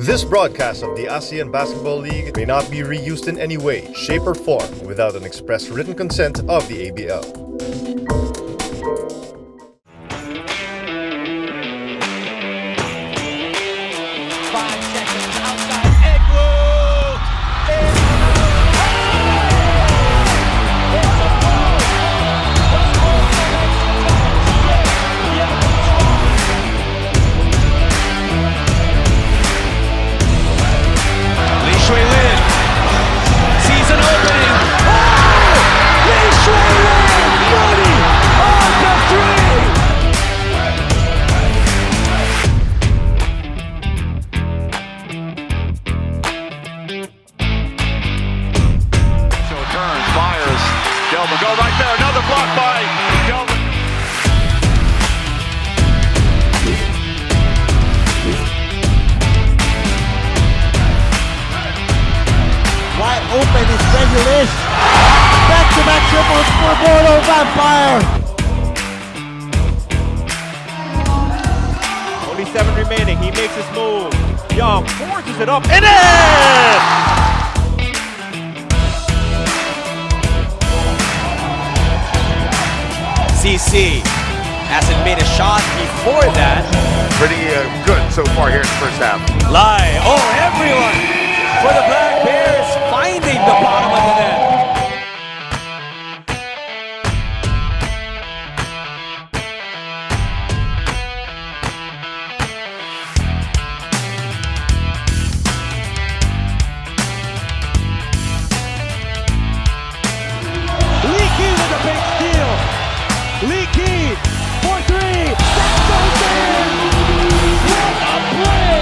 This broadcast of the ASEAN Basketball League may not be reused in any way, shape, or form without an express written consent of the ABL. Open is Regulus. Back-to-back triples for Mono Vampire. Only 7 remaining. He makes his move. Young forces it up and in! CC hasn't made a shot before that. Pretty good so far here in the first half. Lai. Oh, everyone for the Black Bears finding the bottom of the net. Leaky with a big steal. Leaky for 3. That goes in. What a play!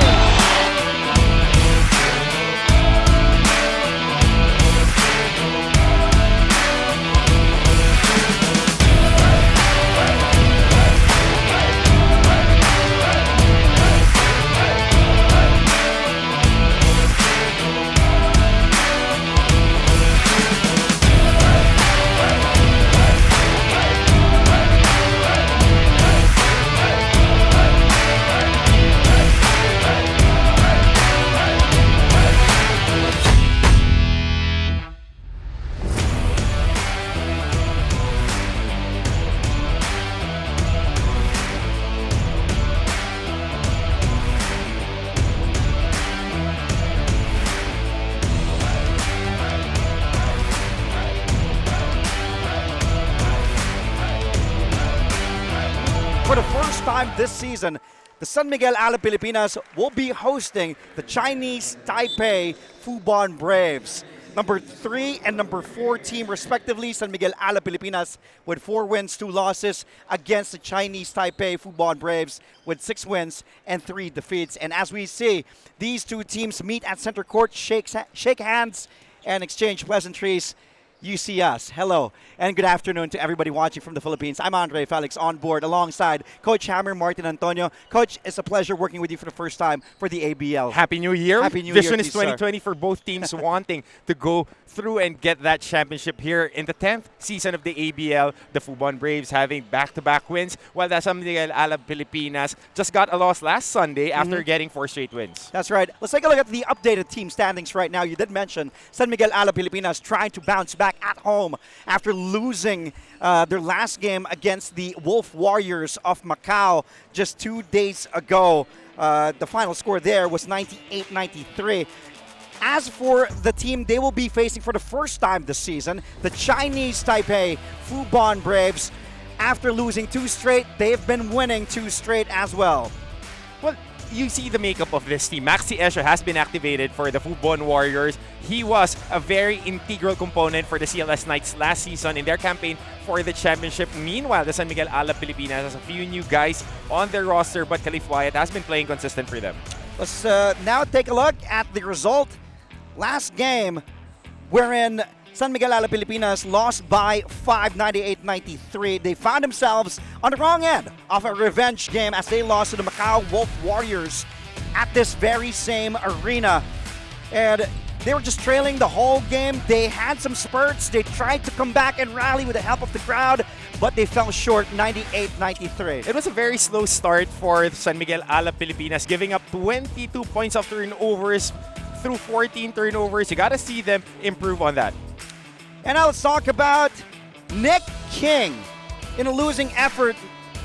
For the first time this season, the San Miguel Alab Pilipinas will be hosting the Chinese Taipei Fubon Braves. Number 3 and number 4 team respectively, San Miguel Alab Pilipinas with 4 wins, 2 losses against the Chinese Taipei Fubon Braves with 6 wins and 3 defeats. And as we see, these two teams meet at center court, shake hands, and exchange pleasantries. You see us. Hello and good afternoon to everybody watching from the Philippines. I'm Andre Felix on board alongside Coach Hammer, Martin Antonio. Coach, it's a pleasure working with you for the first time for the ABL. Happy New Year. Happy New Vision Year, is 2020 for both teams wanting to go through and get that championship here in the 10th season of the ABL. The Fubon Braves having back-to-back wins, while the San Miguel Alab Pilipinas just got a loss last Sunday after getting 4 straight wins. That's right. Let's take a look at the updated team standings right now. You did mention San Miguel Alab Pilipinas trying to bounce back at home after losing their last game against the Wolf Warriors of Macau just 2 days ago. The final score there was 98-93. As for the team they will be facing for the first time this season, the Chinese Taipei Fubon Braves, after losing 2 straight, they've been winning 2 straight as well. Well, you see the makeup of this team. Maxi Esho has been activated for the Fubon Warriors. He was a very integral component for the CLS Knights last season in their campaign for the championship. Meanwhile, the San Miguel Alab Pilipinas has a few new guys on their roster, but Khalif Wyatt has been playing consistent for them. Let's now take a look at the result. Last game, wherein San Miguel Alab Pilipinas lost by 5, 98-93. They found themselves on the wrong end of a revenge game as they lost to the Macau Wolf Warriors at this very same arena. And they were just trailing the whole game. They had some spurts. They tried to come back and rally with the help of the crowd, but they fell short 98-93. It was a very slow start for San Miguel Alab Pilipinas, giving up 22 points of turnovers through 14 turnovers. You got to see them improve on that. And now let's talk about Nick King. In a losing effort,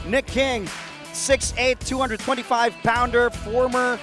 Nick King, 6'8", 225-pounder, former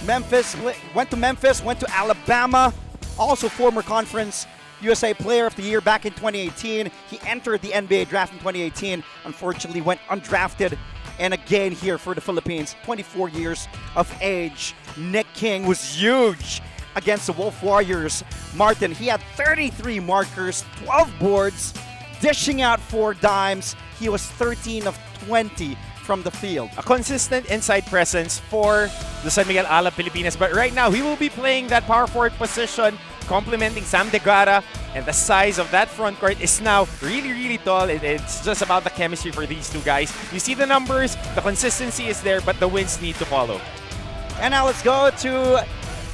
Memphis, went to Alabama, also former Conference USA Player of the Year back in 2018. He entered the NBA draft in 2018, unfortunately went undrafted, and again here for the Philippines, 24 years of age. Nick King was huge against the Wolf Warriors. Martin, he had 33 markers, 12 boards, dishing out 4 dimes. He was 13 of 20 from the field. A consistent inside presence for the San Miguel Alab Pilipinas. But right now, he will be playing that power forward position, complementing Sam Degara. And the size of that front court is now really, really tall. It's just about the chemistry for these two guys. You see the numbers, the consistency is there, but the wins need to follow. And now let's go to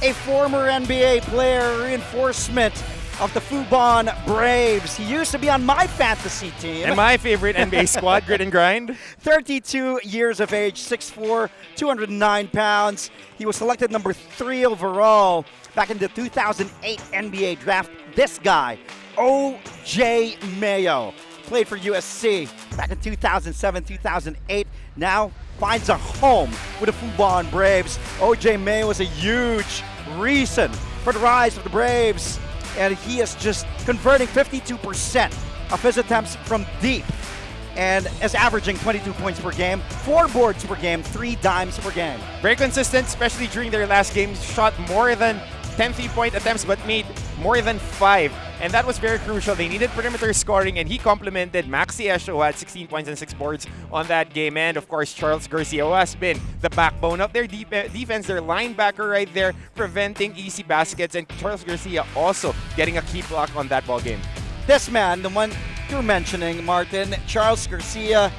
a former NBA player, reinforcement of the Fubon Braves. He used to be on my fantasy team. And my favorite NBA squad, Grit and Grind. 32 years of age, 6'4", 209 pounds. He was selected number 3 overall back in the 2008 NBA draft. This guy, O.J. Mayo, played for USC back in 2007, 2008. Now finds a home with the Fubon Braves. O.J. Mayo was a huge reason for the rise of the Braves, and he is just converting 52% of his attempts from deep and is averaging 22 points per game, 4 boards per game, 3 dimes per game. Very consistent, especially during their last game. Shot more than 10 3-point attempts but made more than 5. And that was very crucial. They needed perimeter scoring, and he complemented Maxi Esho, who had 16 points and 6 boards on that game. And of course, Charles Garcia, who has been the backbone of their defense, their linebacker right there, preventing easy baskets. And Charles Garcia also getting a key block on that ball game. This man, the one you're mentioning, Martin, Charles Garcia,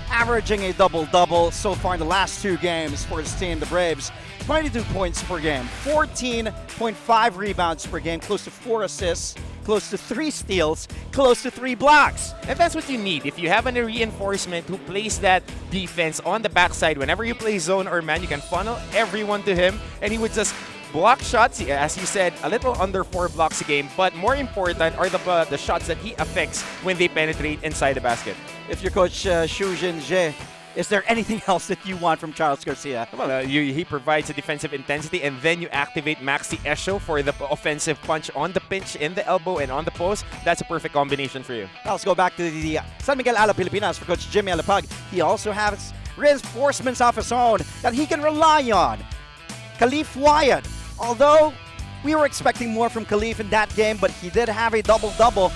averaging a double-double so far in the last 2 games for his team, the Braves. 22 points per game, 14.5 rebounds per game, close to 4 assists, close to 3 steals, close to 3 blocks. And that's what you need. If you have a reinforcement who plays that defense on the backside, whenever you play zone or man, you can funnel everyone to him, and he would just block shots, as you said, a little under 4 blocks a game, but more important are the shots that he affects when they penetrate inside the basket. If you're Coach Xu Jinjie, is there anything else that you want from Charles Garcia? Well, he provides a defensive intensity, and then you activate Maxi Esho for the offensive punch on the pinch, in the elbow, and on the post. That's a perfect combination for you. Now let's go back to the San Miguel Alab Pilipinas for Coach Jimmy Alapag. He also has reinforcements of his own that he can rely on. Khalif Wyatt, although we were expecting more from Khalif in that game, but he did have a double-double.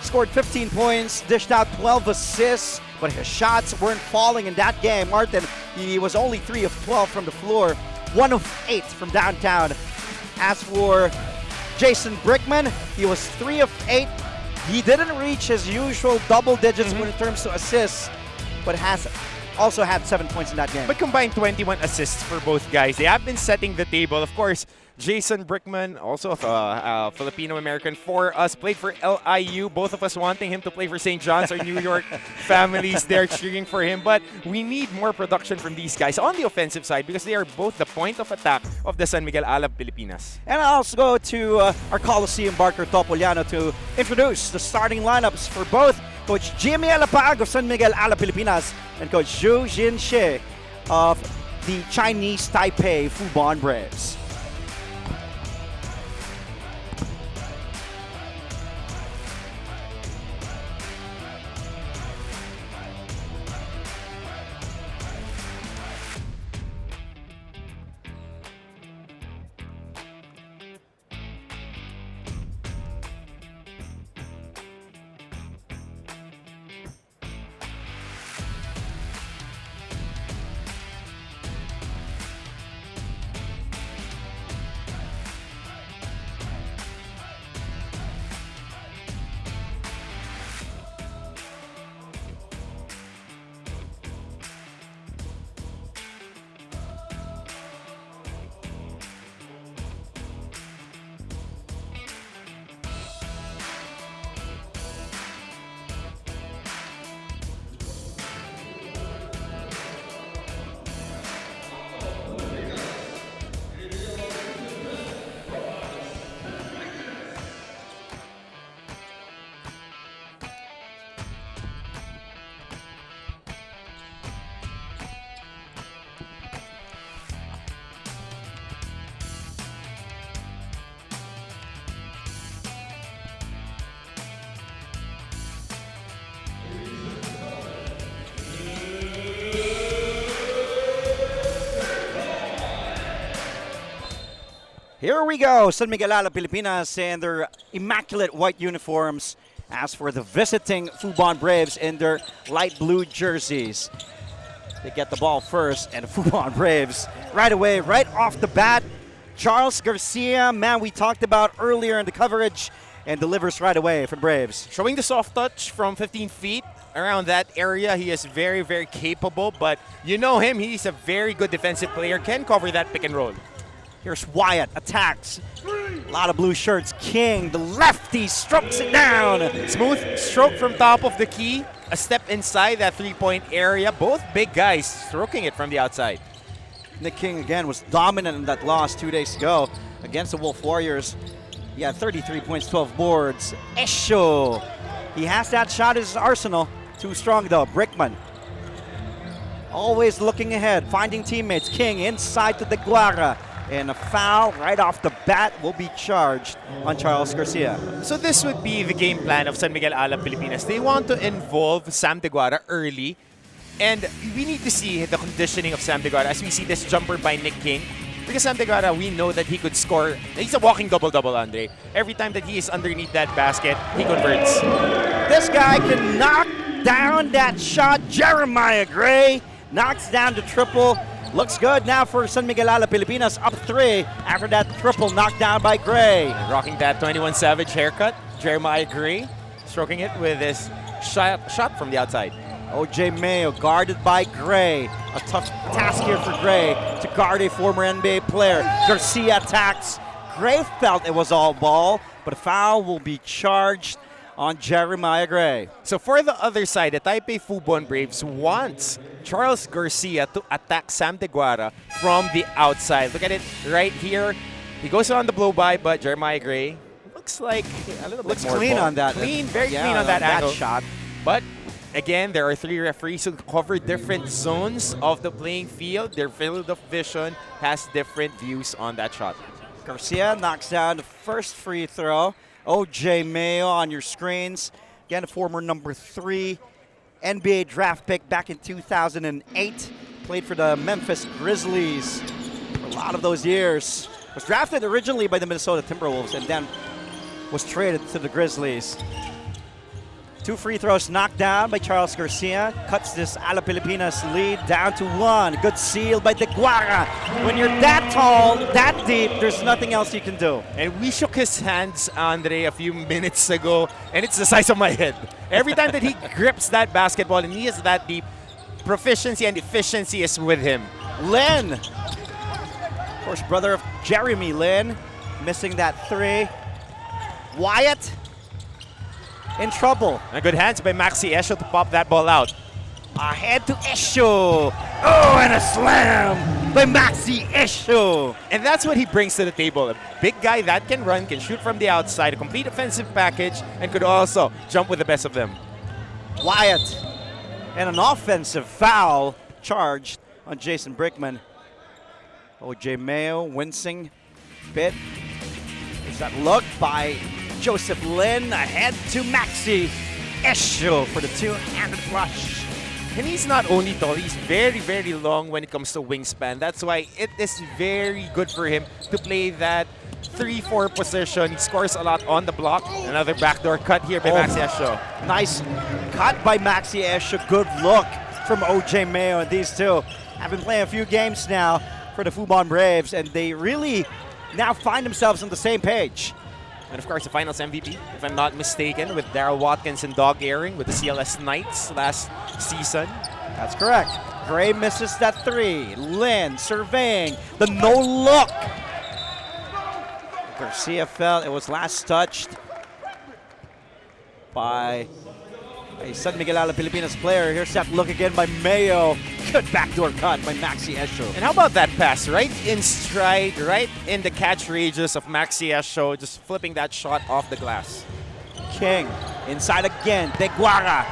Scored 15 points, dished out 12 assists, but his shots weren't falling in that game. Martin, he was only 3 of 12 from the floor, 1 of 8 from downtown. As for Jason Brickman, he was 3 of 8. He didn't reach his usual double digits when it comes to assists, but has also had 7 points in that game. But combined 21 assists for both guys. They have been setting the table. Of course, Jason Brickman, also a Filipino-American for us, played for LIU. Both of us wanting him to play for St. John's or New York. Families there cheering for him. But we need more production from these guys on the offensive side because they are both the point of attack of the San Miguel Alab Pilipinas. And I'll also go to our Coliseum Barker Topoliano to introduce the starting lineups for both Coach Jimmy Alapag of San Miguel Alab Pilipinas and Coach Xu Jinxie of the Chinese Taipei Fubon Braves. Here we go. San Miguel Alab Pilipinas in their immaculate white uniforms. As for the visiting Fubon Braves in their light blue jerseys. They get the ball first, and the Fubon Braves right away, right off the bat. Charles Garcia, man we talked about earlier in the coverage, and delivers right away for the Braves. Showing the soft touch from 15 feet. Around that area, he is very, very capable, but you know him, he's a very good defensive player, can cover that pick and roll. Here's Wyatt, attacks. A lot of blue shirts. King, the lefty, strokes it down. Smooth stroke from top of the key. A step inside that three-point area. Both big guys stroking it from the outside. Nick King, again, was dominant in that loss 2 days ago against the Wolf Warriors. He had 33 points, 12 boards. Esho. He has that shot in his arsenal. Too strong, though. Brickman. Always looking ahead, finding teammates. King inside to the Guara. And a foul right off the bat will be charged on Charles Garcia. So this would be the game plan of San Miguel Alab Pilipinas. They want to involve Sam Deguara early. And we need to see the conditioning of Sam Deguara as we see this jumper by Nick King. Because Sam Deguara, we know that he could score. He's a walking double-double, Andre. Every time that he is underneath that basket, he converts. This guy can knock down that shot. Jeremiah Gray knocks down the triple. Looks good now for San Miguel Alab Pilipinas, up 3 after that triple knocked down by Gray. Rocking that 21 Savage haircut, Jeremiah Gray, stroking it with his shot from the outside. OJ Mayo guarded by Gray. A tough task here for Gray to guard a former NBA player. Garcia attacks. Gray felt it was all ball, but a foul will be charged on Jeremiah Gray. So for the other side, the Taipei Fubon Braves wants Charles Garcia to attack Sam Deguara from the outside. Look at it right here. He goes on the blow-by, but Jeremiah Gray looks like a little bit more clean ball. on that. Clean, very clean on that angle. Shot. But again, there are 3 referees who cover different zones of the playing field. Their field of vision has different views on that shot. Garcia knocks down the first free throw. OJ Mayo on your screens. Again, a former number 3 NBA draft pick back in 2008. Played for the Memphis Grizzlies for a lot of those years. Was drafted originally by the Minnesota Timberwolves and then was traded to the Grizzlies. 2 free throws knocked down by Charles Garcia. Cuts this Alab Pilipinas lead down to 1. Good seal by Deguara. When you're that tall, that deep, there's nothing else you can do. And we shook his hands, Andre, a few minutes ago, and it's the size of my head. Every time that he grips that basketball and he is that deep, proficiency and efficiency is with him. Lynn, of course, brother of Jeremy Lynn, missing that 3. Wyatt in trouble. And good hands by Maxi Esho to pop that ball out. Ahead to Esho. Oh, and a slam by Maxi Esho. And that's what he brings to the table. A big guy that can run, can shoot from the outside, a complete offensive package, and could also jump with the best of them. Wyatt, and an offensive foul charged on Jason Brickman. OJ Mayo wincing a bit. There's that look by Joseph Lin ahead to Maxi Esho for the 2-handed flush. And he's not only tall, he's very, very long when it comes to wingspan. That's why it is very good for him to play that 3-4 position. He scores a lot on the block. Another backdoor cut here by Maxi Esho. Nice cut by Maxi Esho. Good look from OJ Mayo. And these two have been playing a few games now for the Fubon Braves, and they really now find themselves on the same page. And of course, the finals MVP, if I'm not mistaken, with Darryl Watkins and Dog Airing with the CLS Knights last season. That's correct. Gray misses that 3. Lynn surveying the no look. Garcia felt it was last touched by a San Miguel Alab Pilipinas player. Here's that look again by Mayo. Good backdoor cut by Maxi Esho. And how about that pass? Right in stride, right in the catch ranges of Maxi Esho, just flipping that shot off the glass. King inside again. Deguara.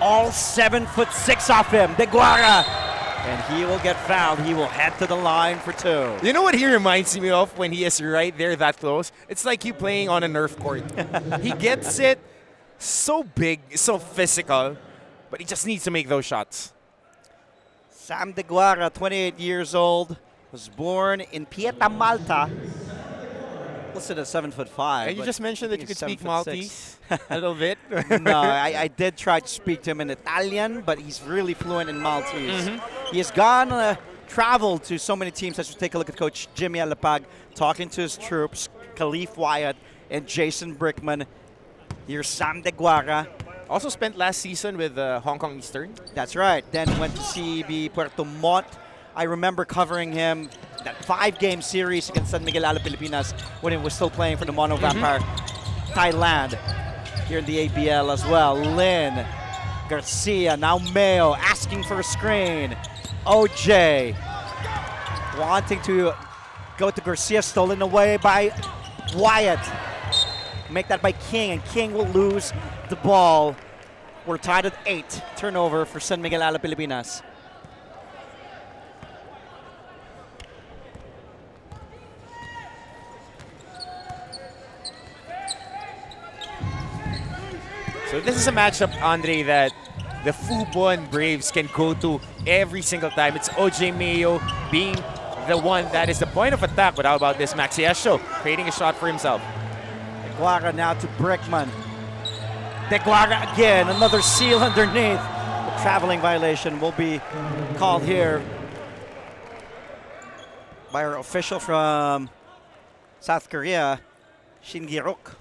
All 7'6" off him. Deguara. And he will get fouled. He will head to the line for 2. You know what he reminds me of when he is right there that close? It's like you playing on a Nerf court. He gets it so big, so physical, but he just needs to make those shots. Sam Deguara, 28 years old, was born in Pieta, Malta, listed at 7'5". And you but just mentioned I that you think could he's speak 7'6". Maltese a little bit. No, I did try to speak to him in Italian, but he's really fluent in Maltese. He has traveled to so many teams. Let's just take a look at Coach Jimmy Alapag talking to his troops, Khalif Wyatt and Jason Brickman. Here's Sam De Guara. Also spent last season with Hong Kong Eastern. That's right. Then went to CEB Puerto Montt. I remember covering him that 5-game series against San Miguel Alab Pilipinas when he was still playing for the Mono Vampire Thailand. Here in the ABL as well. Lin, Garcia, now Mayo asking for a screen. OJ wanting to go to Garcia, stolen away by Wyatt. Make that by King, and King will lose the ball. We're tied at 8. Turnover for San Miguel Alab Pilipinas. So this is a matchup, Andre, that the Fubon Braves can go to every single time. It's OJ Mayo being the one that is the point of attack. But how about this Maxi Esho creating a shot for himself? De Guara now to Brickman. De Guara again, another seal underneath. The traveling violation will be called here by our official from South Korea, Shin Gi-ruk.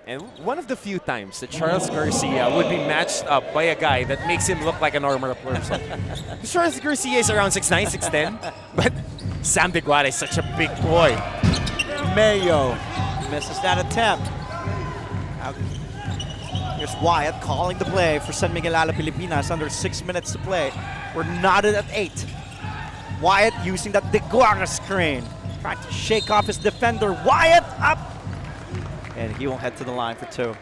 And one of the few times that Charles Garcia would be matched up by a guy that makes him look like a normal person. Charles Garcia is around 6'9", 6'10", but Sam De Guara is such a big boy. Mayo misses that attempt. Here's Wyatt calling the play for San Miguel Alab Pilipinas. Under 6 minutes to play. We're knotted at 8. Wyatt using that De Guara screen. Trying to shake off his defender. Wyatt up! And he will head to the line for 2.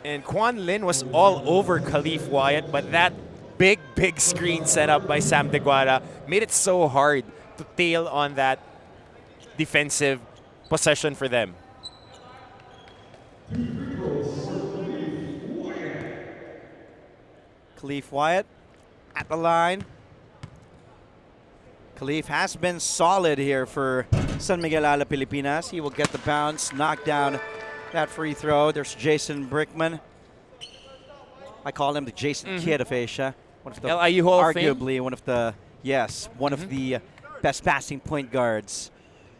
And Quan Lin was all over Khalif Wyatt, but that big screen set up by Sam De Guara made it so hard to tail on that defensive possession for them. Khalif Wyatt at the line. Khalif has been solid here for San Miguel Alab Pilipinas. He will get the bounce, knock down that free throw. There's Jason Brickman. I call him the Jason Kidd of Asia. One of the, LIU Hall of Fame? arguably one of the, one of the best passing point guards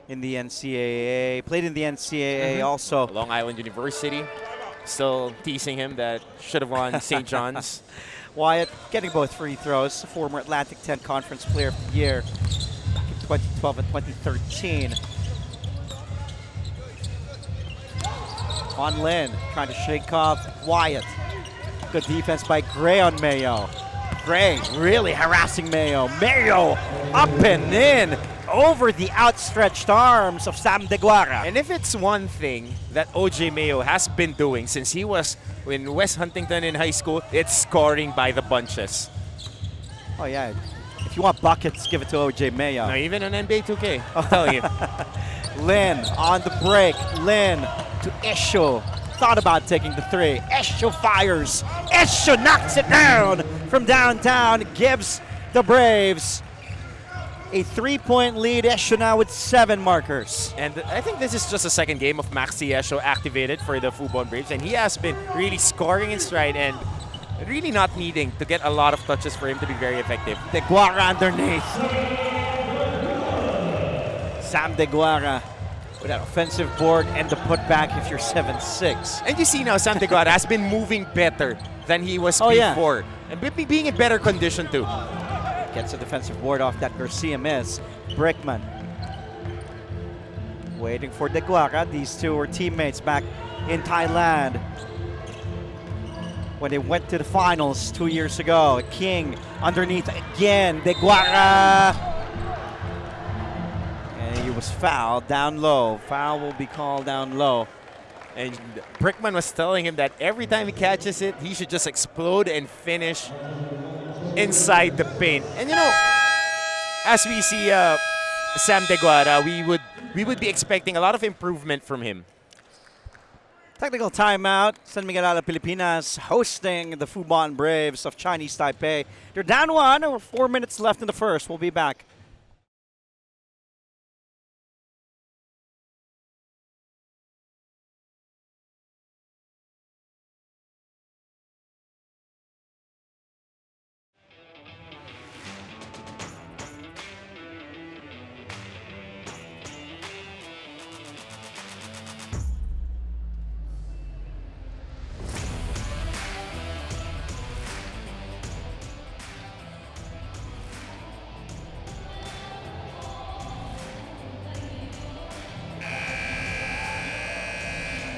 in the NCAA. Played in the NCAA also. Long Island University. Still teasing him that should have won St. John's. Wyatt getting both free throws. Former Atlantic 10 Conference Player of the Year back in 2012 and 2013. On Lin trying to shake off Wyatt. Good defense by Gray on Mayo. Gray really harassing Mayo. Mayo up and in over the outstretched arms of Sam De Guara. And if it's one thing that OJ Mayo has been doing since he was in West Huntington in high school, it's scoring by the bunches. Oh yeah, if you want buckets, give it to OJ Mayo. No, even on NBA 2K, I'll tell you. Lin on the break. Lin to Esho. Thought about taking the 3. Esho fires. Esho knocks it down from downtown. Gives the Braves a 3-point lead. Esho now with 7 markers. And I think this is just the second game of Maxi Esho activated for the Fubon Braves. And he has been really scoring in stride and really not needing to get a lot of touches for him to be very effective. De Guara underneath. Sam De Guara with that offensive board and the putback if you're 7'6". And you see now Sam De Guara has been moving better than he was before. And being in better condition too. Gets a defensive board off that Garcia miss. Brickman waiting for De Guara. These two were teammates back in Thailand when they went to the finals 2 years ago. King underneath again. De Guara. And he was fouled down low. Foul will be called down low. And Brickman was telling him that every time he catches it, he should just explode and finish inside the paint. And you know, as we see Sam De Guara, we would be expecting a lot of improvement from him. Technical timeout. San Miguel Alab Pilipinas hosting the Fubon Braves of Chinese Taipei. They're down 1. Over 4 minutes left in the first. We'll be back.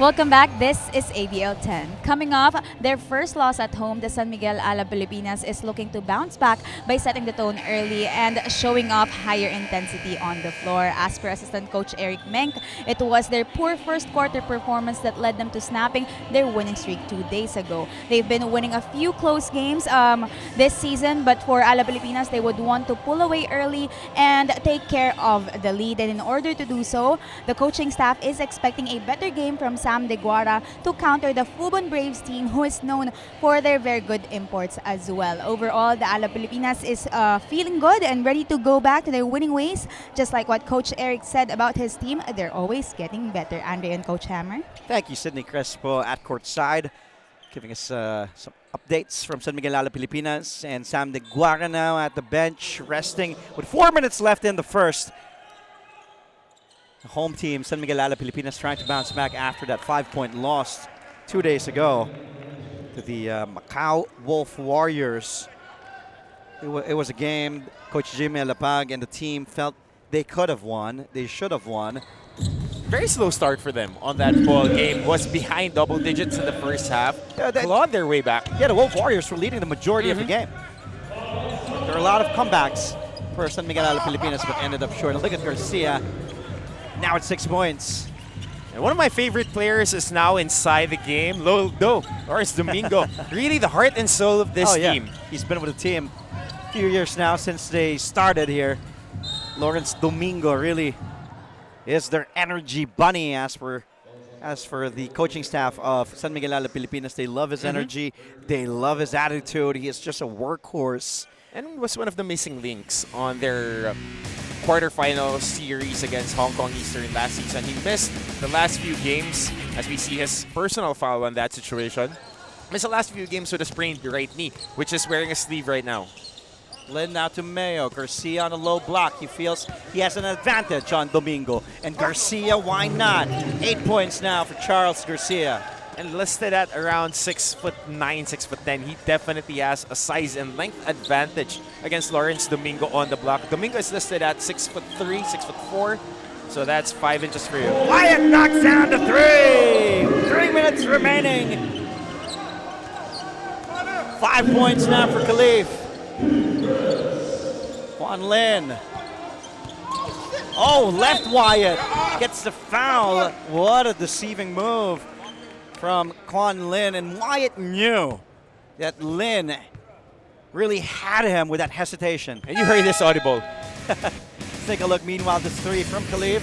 Welcome back. This is ABL 10. Coming off their first loss at home, the San Miguel Alab Pilipinas is looking to bounce back by setting the tone early and showing off higher intensity on the floor. As per assistant coach Eric Menk, it was their poor first quarter performance that led them to snapping their winning streak 2 days ago. They've been winning a few close games this season, but for Alab Pilipinas, they would want to pull away early and take care of the lead. And in order to do so, the coaching staff is expecting a better game from Sam De Guara to counter the Fubon Braves team, who is known for their very good imports as well. Overall, the Alab Pilipinas is feeling good and ready to go back to their winning ways. Just like what Coach Eric said about his team, they're always getting better. Andre and Coach Hammer. Thank you, Sydney Crespo at courtside, giving us some updates from San Miguel Alab Pilipinas. And Sam De Guara now at the bench, resting with 4 minutes left in the first. The home team, San Miguel Alab Pilipinas, trying to bounce back after that 5-point loss 2 days ago to the Macau Wolf Warriors. It was a game Coach Jimmy Alapag and the team felt they could have won, they should have won. Very slow start for them on that ball game. Was behind double digits in the first half. Clawed their way back. Yeah, the Wolf Warriors were leading the majority of the game. There are a lot of comebacks for San Miguel Alab Pilipinas, but ended up short. Look at Garcia. Now at 6 points. And one of my favorite players is now inside the game. Lawrence Domingo. Really the heart and soul of this team. He's been with the team a few years now since they started here. Lawrence Domingo really is their energy bunny as for the coaching staff of San Miguel Alab Pilipinas. They love his energy. They love his attitude. He is just a workhorse. And was one of the missing links on their quarterfinal series against Hong Kong Eastern last season. He missed the last few games, as we see his personal foul on that situation. Missed the last few games with a sprained right knee, which is wearing a sleeve right now. Lynn now to Mayo. Garcia on a low block. He feels he has an advantage on Domingo. And Garcia, why not? 8 points now for Charles Garcia. And listed at around 6'9", 6'10", he definitely has a size and length advantage against Lawrence Domingo on the block. Domingo is listed at 6'3", 6'4", so that's 5 inches for you. Wyatt knocks down to 3. 3 minutes remaining. 5 points now for Khalif. Juan Lin. Oh, left Wyatt gets the foul. What a deceiving move from Quan Lin, and Wyatt knew that Lin really had him with that hesitation. And you heard this audible. Let's take a look. Meanwhile, this 3 from Khalif.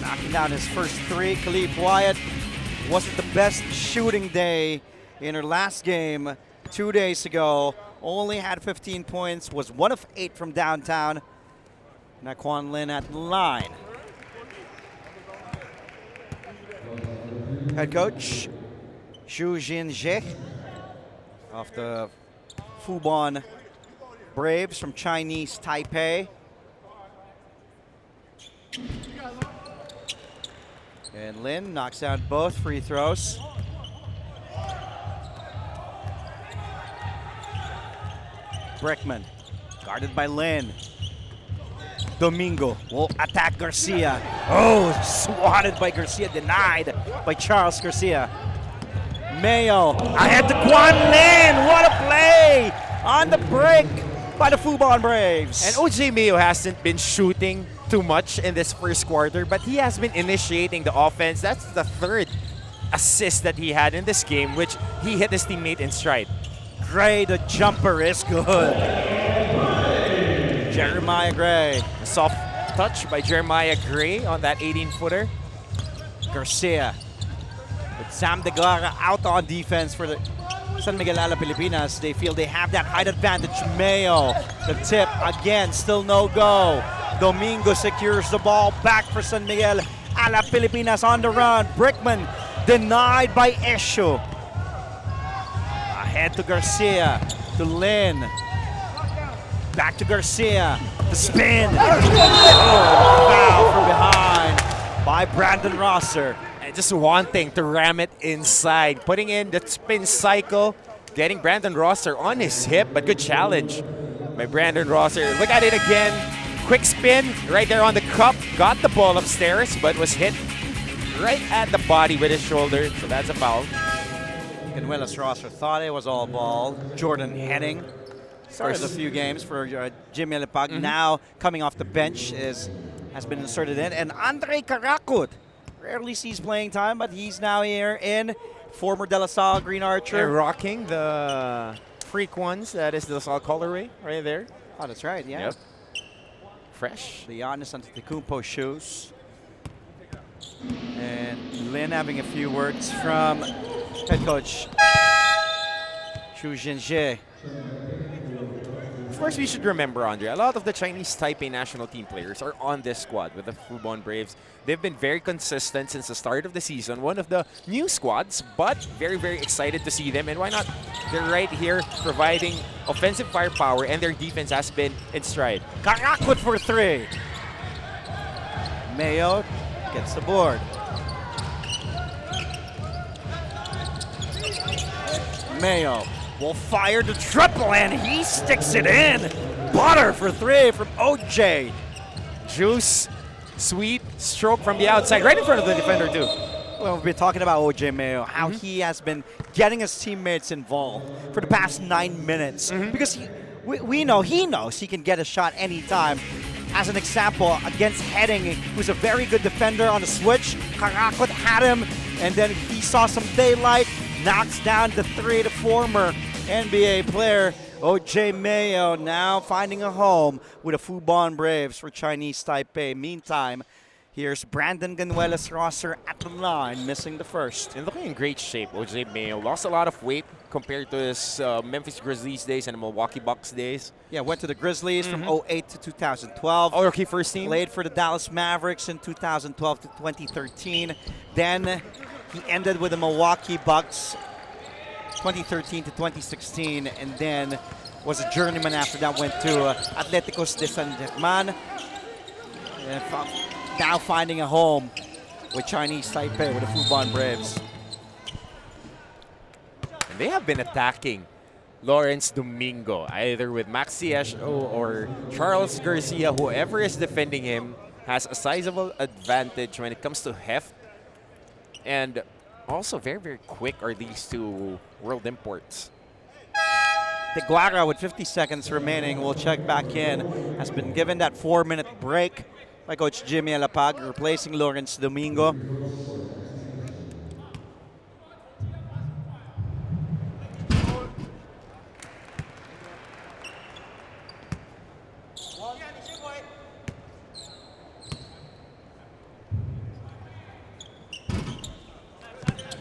Knocking down his first 3. Khalif Wyatt wasn't the best shooting day in her last game 2 days ago. Only had 15 points, was 1 of 8 from downtown. Now Quan Lin at the line. Head coach Xu Jinjie of the Fubon Braves from Chinese Taipei. And Lin knocks out both free throws. Brickman guarded by Lin. Domingo will attack Garcia. Oh, swatted by Garcia, denied by Charles Garcia. Mayo ahead to Quan Lin. What a play on the break by the Fubon Braves. And OJ Mayo hasn't been shooting too much in this first quarter, but he has been initiating the offense. That's the 3rd assist that he had in this game, which he hit his teammate in stride. Gray, the jumper is good. Jeremiah Gray. A soft touch by Jeremiah Gray on that 18-footer. Garcia with Sam De Guara out on defense for the San Miguel Alab Pilipinas. They feel they have that height advantage. Mayo, the tip again, still no go. Domingo secures the ball back for San Miguel Alab Pilipinas on the run. Brickman denied by Esho. Ahead to Garcia, to Lin. Back to Garcia, the spin. Oh, foul from behind by Brandon Rosser. And just wanting to ram it inside, putting in the spin cycle, getting Brandon Rosser on his hip, but good challenge by Brandon Rosser. Look at it again. Quick spin right there on the cup. Got the ball upstairs, but was hit right at the body with his shoulder, so that's a foul. Ganuelas Rosser thought it was all ball. Jordan Henning started a few games for Jimmy Alab. Now coming off the bench has been inserted in. And Andre Karakut rarely sees playing time, but he's now here in former De La Salle Green Archer. They're rocking the Freak Ones. That is the De La Salle colorway right there. Oh, that's right, yeah. Yep. Fresh. The Giannis Antetokounmpo shoes. And Lin having a few words from head coach Xu Jinjie. Of course, we should remember, Andre, a lot of the Chinese Taipei national team players are on this squad with the Fubon Braves. They've been very consistent since the start of the season. One of the new squads, but very, very excited to see them. And why not? They're right here providing offensive firepower, and their defense has been in stride. Karakut for three. Mayo gets the board. Mayo will fire the triple, and he sticks it in. Butter for three from OJ. Juice, sweet stroke from the outside, right in front of the defender too. Well, we've been talking about OJ Mayo, how he has been getting his teammates involved for the past 9 minutes. Because we know he knows he can get a shot anytime. As an example, against Heading, who's a very good defender on the switch, Karakut had him, and then he saw some daylight, knocks down the three, the former NBA player, OJ Mayo, now finding a home with the Fubon Braves for Chinese Taipei. Meantime, here's Brandon Ganuelas Rosser at the line, missing the first. And looking in great shape, OJ Mayo lost a lot of weight compared to his Memphis Grizzlies days and the Milwaukee Bucks days. Yeah, went to the Grizzlies from 08 to 2012. Oh, rookie first team. Played for the Dallas Mavericks in 2012 to 2013. Then he ended with the Milwaukee Bucks 2013 to 2016, and then was a journeyman after that, went to Atléticos de San Germán. And now finding a home with Chinese Taipei, with the Fubon Braves. And they have been attacking Lawrence Domingo, either with Maxi Esho or Charles Garcia. Whoever is defending him has a sizable advantage when it comes to heft. And also very, very quick are these two world imports. De Guara, with 50 seconds remaining, will check back in. Has been given that 4-minute break by Coach Jimmy Alab, replacing Lawrence Domingo.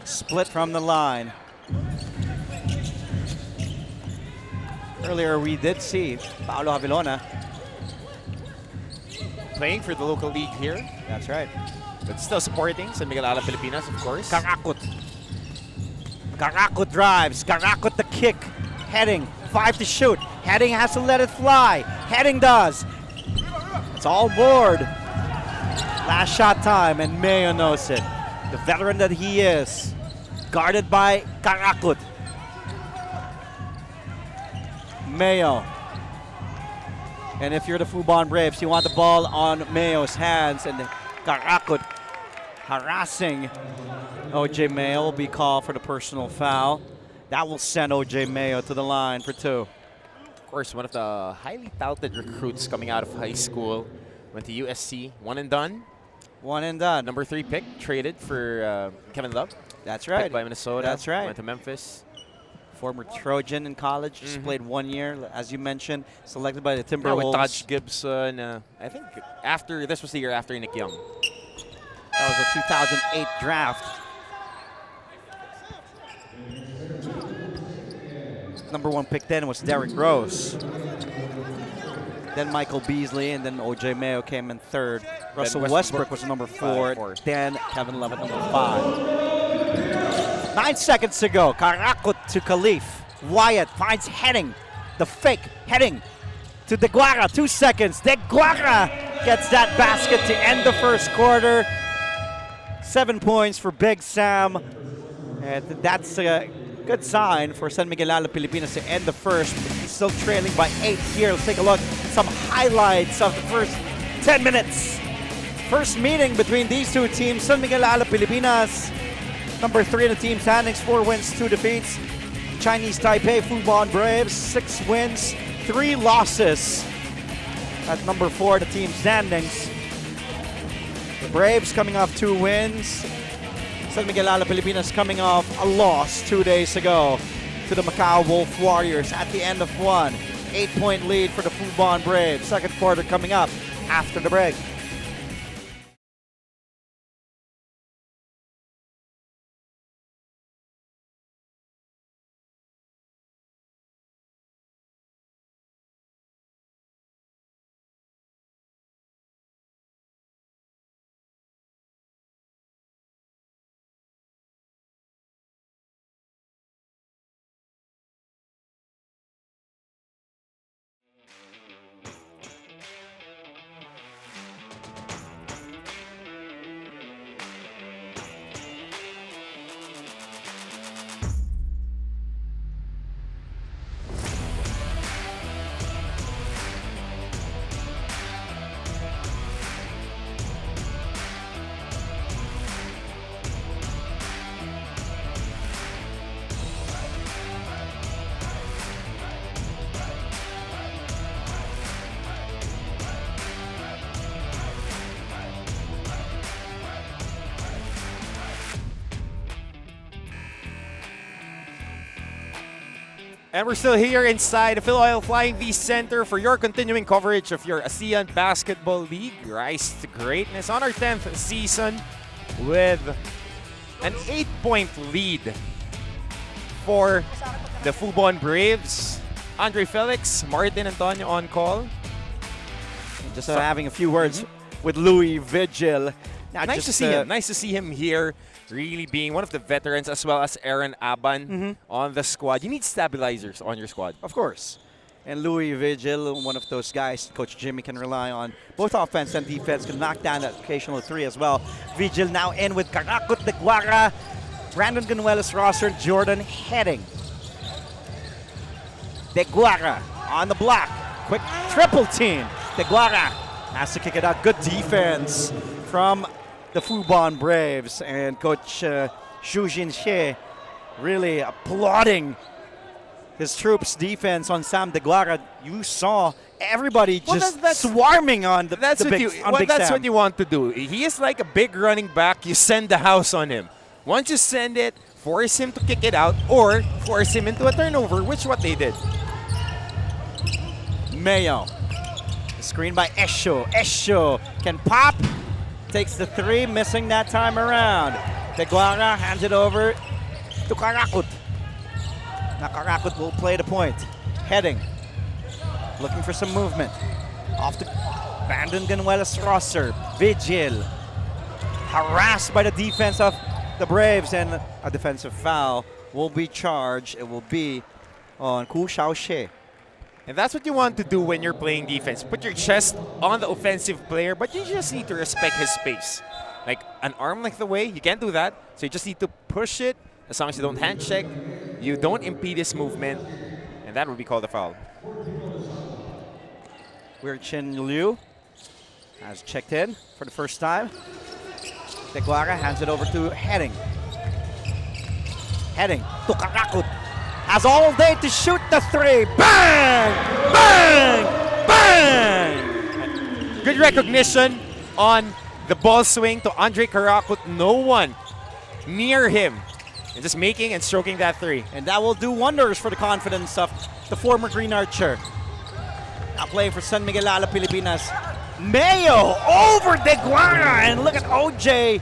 Split from the line. Earlier we did see Paolo Avilona playing for the local league here. That's right. But still supporting San Miguel Alab Pilipinas, of course. Karakut. Karakut drives. Karakut the kick. Heading. 5 to shoot. Heading has to let it fly. Heading does. It's all board. Last shot time, and Mayo knows it. The veteran that he is. Guarded by Karakut. Mayo. And if you're the Fubon Braves, you want the ball on Mayo's hands, and Karakut harassing OJ Mayo will be called for the personal foul. That will send OJ Mayo to the line for two. Of course, one of the highly touted recruits coming out of high school. Went to USC, one and done. One and done. Number 3 pick, traded for Kevin Love. That's right. Picked by Minnesota. That's right. Went to Memphis. Former Trojan in college, just played 1 year, as you mentioned, selected by the Timberwolves. With Taj Gibson. I think after this was the year after Nick Young. That was a 2008 draft. Number 1 pick then was Derrick Rose. Then Michael Beasley, and then OJ Mayo came in third. Russell Westbrook was number 4. Then Kevin Love at number 5. 9 seconds to go. Karakut to Khalif. Wyatt finds Heading. The fake. Heading to De Guara. 2 seconds. De Guara gets that basket to end the first quarter. 7 points for Big Sam. And that's a good sign for San Miguel Alab Pilipinas to end the first. Still trailing by 8 here. Let's take a look at some highlights of the first 10 minutes. First meeting between these two teams. San Miguel Alab Pilipinas, number 3 in the team standings, 4 wins, 2 defeats. Chinese Taipei Fubon Braves, 6 wins, 3 losses. At number 4 in the team standings. The Braves coming off 2 wins. San Miguel Alab Pilipinas coming off a loss 2 days ago to the Macau Wolf Warriors at the end of one. 8-point lead for the Fubon Braves. Second quarter coming up after the break. And we're still here inside the Filoil Flying V Center for your continuing coverage of your ASEAN Basketball League Rise to Greatness on our 10th season with an 8-point lead for the Fubon Braves. Andre Felix, Martin Antonio on call. Just having a few words with Louis Vigil. Now, nice to see him. Nice to see him here, really being one of the veterans as well as Aaron Aban on the squad. You need stabilizers on your squad. Of course. And Louis Vigil, one of those guys Coach Jimmy can rely on. Both offense and defense can knock down that occasional 3 as well. Vigil now in with Karakut de Guara, Brandon Ganuelas roster, Jordan Heading. De Guara on the block. Quick triple team. De Guara has to kick it out. Good defense from the Fubon Braves, and Coach Xu Jinxie really applauding his troops' defense on Sam De Guara. You saw everybody just swarming on the That's big That's Sam. what you want to do. He is like a big running back. You send the house on him. Once you send it, force him to kick it out or force him into a turnover, which what they did. Mayo. Screen by Esho. Esho can pop. Takes the 3, missing that time around. De Guara hands it over to Karakut. Now Karakut will play the point. Heading. Looking for some movement. Off the Brandon Ganuelas roster. Vigil. Harassed by the defense of the Braves, and a defensive foul will be charged. It will be on Ku Xiaoxie. And that's what you want to do when you're playing defense. Put your chest on the offensive player, but you just need to respect his space. Like an arm length away, you can't do that. So you just need to push it. As long as you don't hand check, you don't impede his movement, and that would be called a foul. Weir Chin Liu has checked in for the first time. De Guara hands it over to Heading. Heading to Karakut. Has all day to shoot the 3. Bang! Bang! Bang! Good recognition on the ball swing to Andre Karakut. No one near him. And just making and stroking that 3. And that will do wonders for the confidence of the former Green Archer. Now playing for San Miguel Alab Pilipinas. Mayo over De Guara. And look at OJ.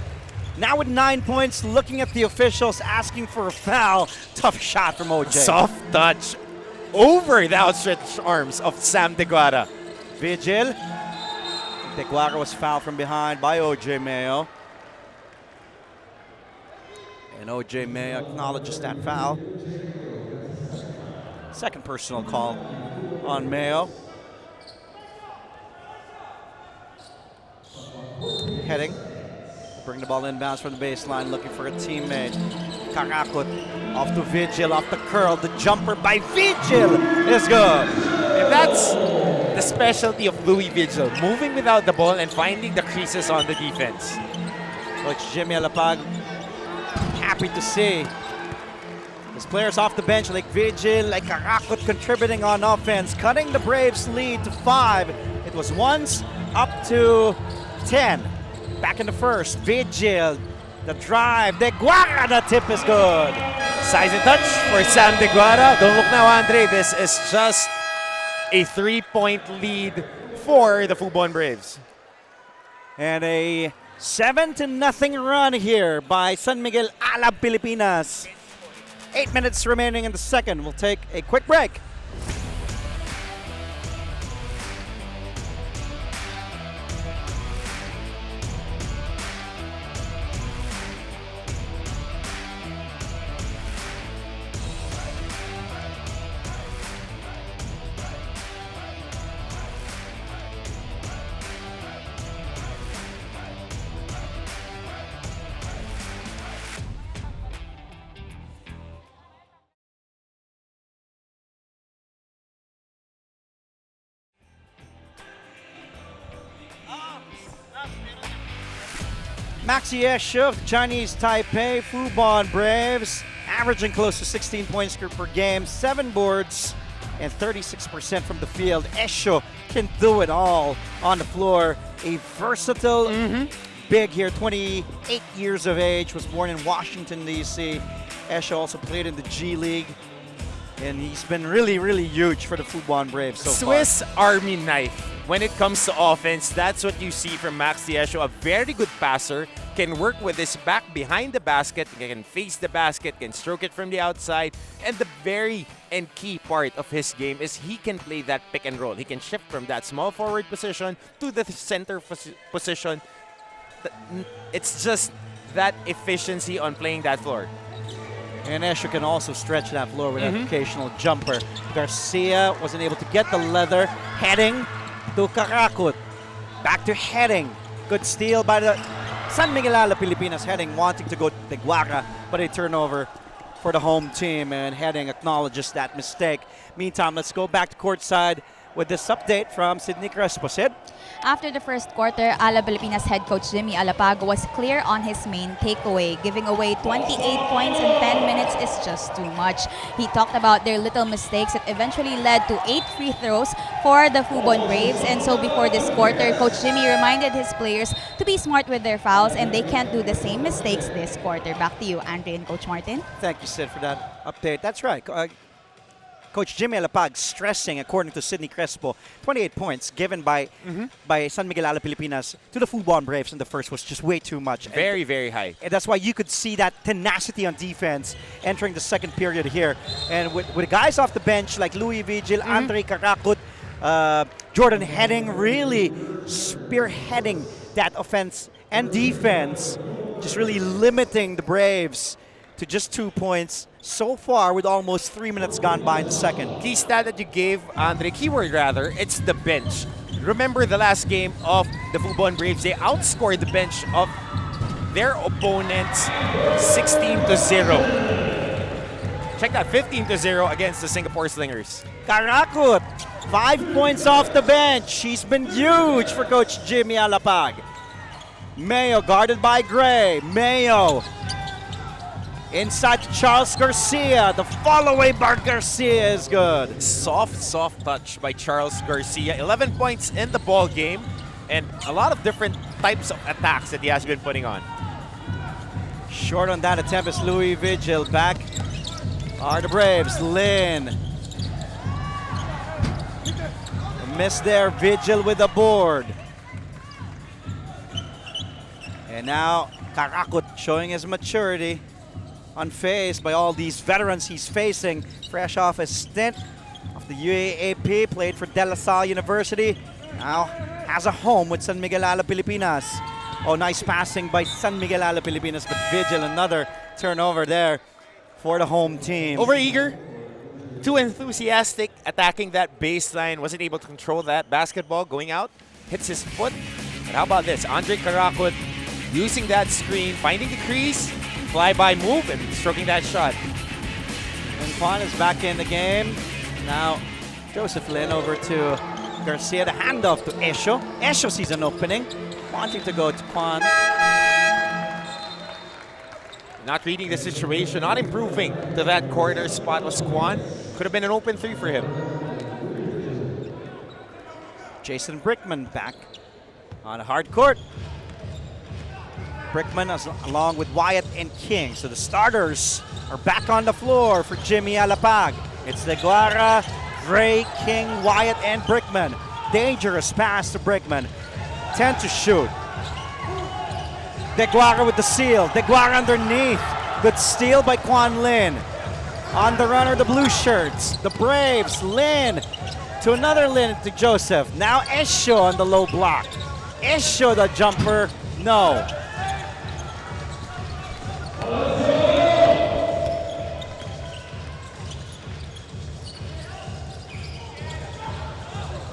Now with 9 points, looking at the officials, asking for a foul. Tough shot from OJ. Soft touch over the outstretched arms of Sam De Guara. Vigil. De Guara was fouled from behind by OJ Mayo. And OJ Mayo acknowledges that foul. Second personal call on Mayo. Heading. Bring the ball inbounds from the baseline, looking for a teammate. Karakut off to Vigil, off the curl. The jumper by Vigil is good. And the specialty of Louis Vigil, moving without the ball and finding the creases on the defense. Coach Jimmy Alapag, happy to see his players off the bench like Vigil, like Karakot contributing on offense, cutting the Braves' lead to 5. It was once up to 10. Back in the first, Vigil, the drive, De Guara, the tip is good. Size and touch for Sam De Guara. Don't look now, Andre. This is just a 3-point lead for the Fubon Braves. And a 7-0 run here by San Miguel Alab Pilipinas. 8 minutes remaining in the second. We'll take a quick break. Maxi Esho of Chinese Taipei Fubon Braves, averaging close to 16 points per game, 7 boards, and 36% from the field. Esho can do it all on the floor. A versatile big here, 28 years of age, was born in Washington, D.C. Esho also played in the G League, and he's been really, really huge for the Fubon Braves so far. Swiss Army knife. When it comes to offense, that's what you see from Maxi Esho. A very good passer, can work with his back behind the basket, can face the basket, can stroke it from the outside. And the very and key part of his game is he can play that pick and roll. He can shift from that small forward position to the center position. It's just that efficiency on playing that floor. And Esho can also stretch that floor with an occasional jumper. Garcia wasn't able to get the leather. Heading to Karakot. Back to heading. Good steal by the San Miguel Alab Pilipinas. Heading wanting to go to De Guara, but a turnover for the home team. And Heading acknowledges that mistake. Meantime, let's go back to courtside with this update from Sydney Crespo. Sid? After the first quarter, Alab Pilipinas head coach Jimmy Alapag was clear on his main takeaway. Giving away 28 points in 10 minutes is just too much. He talked about their little mistakes that eventually led to 8 free throws for the Fubon Braves. And so before this quarter, Coach Jimmy reminded his players to be smart with their fouls and they can't do the same mistakes this quarter. Back to you, Andre and Coach Martin. Thank you, Sid, for that update. That's right. Coach Jimmy Alapag stressing, according to Sydney Crespo, 28 points given by San Miguel Alab Pilipinas to the Fubon Braves in the first was just way too much. Very, very high. And that's why you could see that tenacity on defense entering the second period here. And with guys off the bench like Louis Vigil, Andre Karakut, Jordan Heading really spearheading that offense and defense, just really limiting the Braves to just 2 points so far with almost 3 minutes gone by in the second. Key stat that you gave, Andre, keyword rather, it's the bench. Remember the last game of the Fubon Braves, they outscored the bench of their opponents 16-0. Check that, 15-0 against the Singapore Slingers. Karakut, 5 points off the bench. He's been huge for Coach Jimmy Alapag. Mayo guarded by Gray. Mayo inside to Charles Garcia. The follow-away by Garcia is good. Soft touch by Charles Garcia. 11 points in the ball game and a lot of different types of attacks that he has been putting on. Short on that attempt is Louis Vigil. Back are the Braves. Lin. A miss there. Vigil with the board. And now Karakut showing his maturity. Unfazed by all these veterans he's facing. Fresh off a stint of the UAAP, played for De La Salle University. Now has a home with San Miguel Alab Pilipinas. Oh, nice passing by San Miguel Alab Pilipinas, but Vigil, another turnover there for the home team. Overeager, too enthusiastic, attacking that baseline, wasn't able to control that basketball, going out, hits his foot. And how about this, Andre Karakut using that screen, finding the crease, fly-by move, and stroking that shot. And Juan is back in the game. Now, Joseph Lin over to Garcia, the handoff to Esho. Esho sees an opening, wanting to go to Juan. Not reading the situation, not improving to that corner spot was Juan. Could have been an open three for him. Jason Brickman back on a hard court. Brickman along with Wyatt and King. So the starters are back on the floor for Jimmy Alapag. It's Deguara, Gray, King, Wyatt, and Brickman. Dangerous pass to Brickman. 10 to shoot. Deguara with the steal. Deguara underneath. Good steal by Quan Lin. On the runner, the blue shirts. The Braves, Lin. To another Lin to Joseph. Now Esho on the low block. Esho the jumper. No.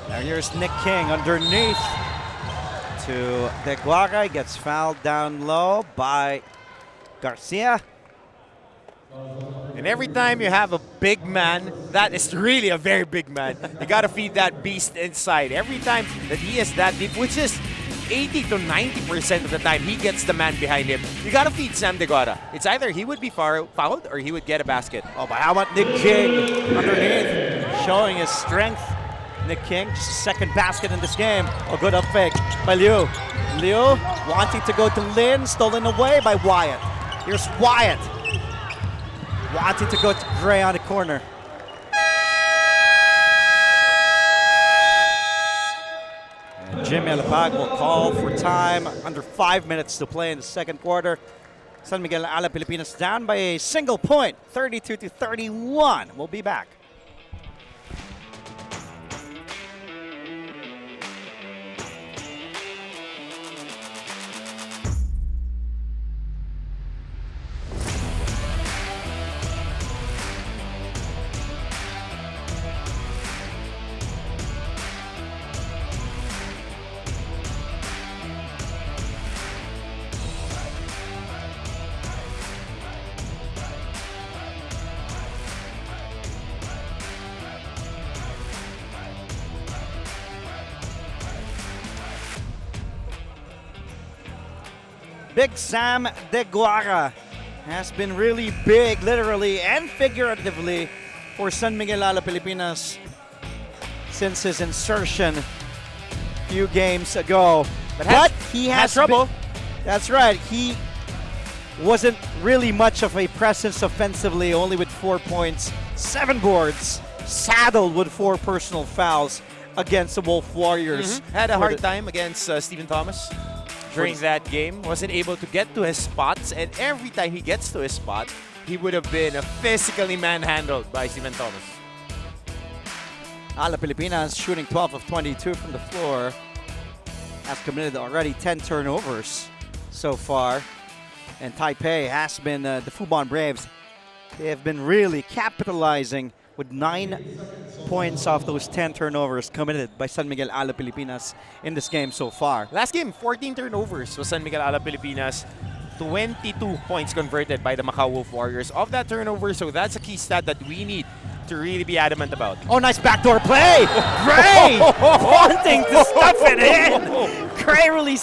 Now here's Nick King underneath to Deguara. Gets fouled down low by Garcia. And every time you have a big man, that is really a very big man, you gotta feed that beast inside. Every time that he is that deep, which is 80 to 90% of the time he gets the man behind him, you gotta feed Sam Deguara. It's either he would be fouled or he would get a basket. Oh, but how about Nick King underneath, showing his strength. Nick King, just a second basket in this game. Oh, good up fake by Liu. Liu wanting to go to Lin, stolen away by Wyatt. Here's Wyatt. Wanting to go to Gray on the corner. And Jimmy Alapag will call for time. Under 5 minutes to play in the second quarter. San Miguel Alab Pilipinas down by a single point, 32 to 31. We'll be back. Big Sam Deguara has been really big, literally and figuratively, for San Miguel Alab Pilipinas since his insertion a few games ago. But he has trouble. That's right. He wasn't really much of a presence offensively, only with 4 points, 7 boards, saddled with 4 personal fouls against the Wolf Warriors. Had a hard time against Stephen Thomas during that game. Wasn't able to get to his spots, and every time he gets to his spot, he would have been physically manhandled by Stephen Thomas. Alab Pilipinas shooting 12 of 22 from the floor. Has committed already 10 turnovers so far. And Taipei has been, the Fubon Braves, they have been really capitalizing with 9 points off those 10 turnovers committed by San Miguel Alab Pilipinas in this game so far. Last game, 14 turnovers was San Miguel Alab Pilipinas. 22 points converted by the Macau Wolf Warriors of that turnover, so that's a key stat that we need to really be adamant about. Oh, nice backdoor play! Gray wanting to stuff it in! Gray really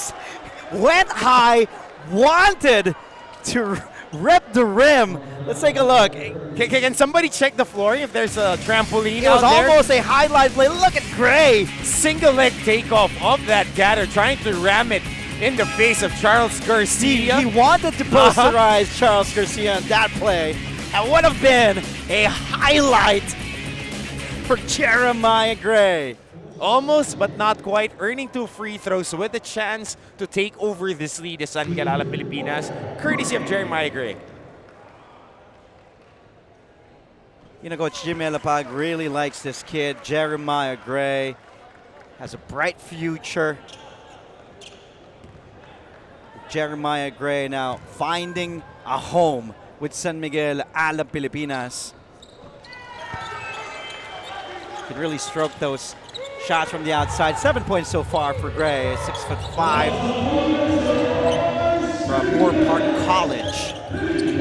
went high, wanted to rip the rim. Let's take a look. Can somebody check the floor if there's a trampoline It was out there? almost a highlight play. Look at Gray. Single leg takeoff of that gather, trying to ram it in the face of Charles Garcia. He wanted to posterize Charles Garcia on that play. That would have been a highlight for Jeremiah Gray. Almost, but not quite, earning 2 free throws with a chance to take over this lead as San Miguel Alab Pilipinas, courtesy of Jeremiah Gray. You know, Coach Jimmy Alapag really likes this kid. Jeremiah Gray has a bright future. Jeremiah Gray now finding a home with San Miguel Alab Pilipinas. Can really stroke those shots from the outside. 7 points so far for Gray, 6'5" from Moore Park College. He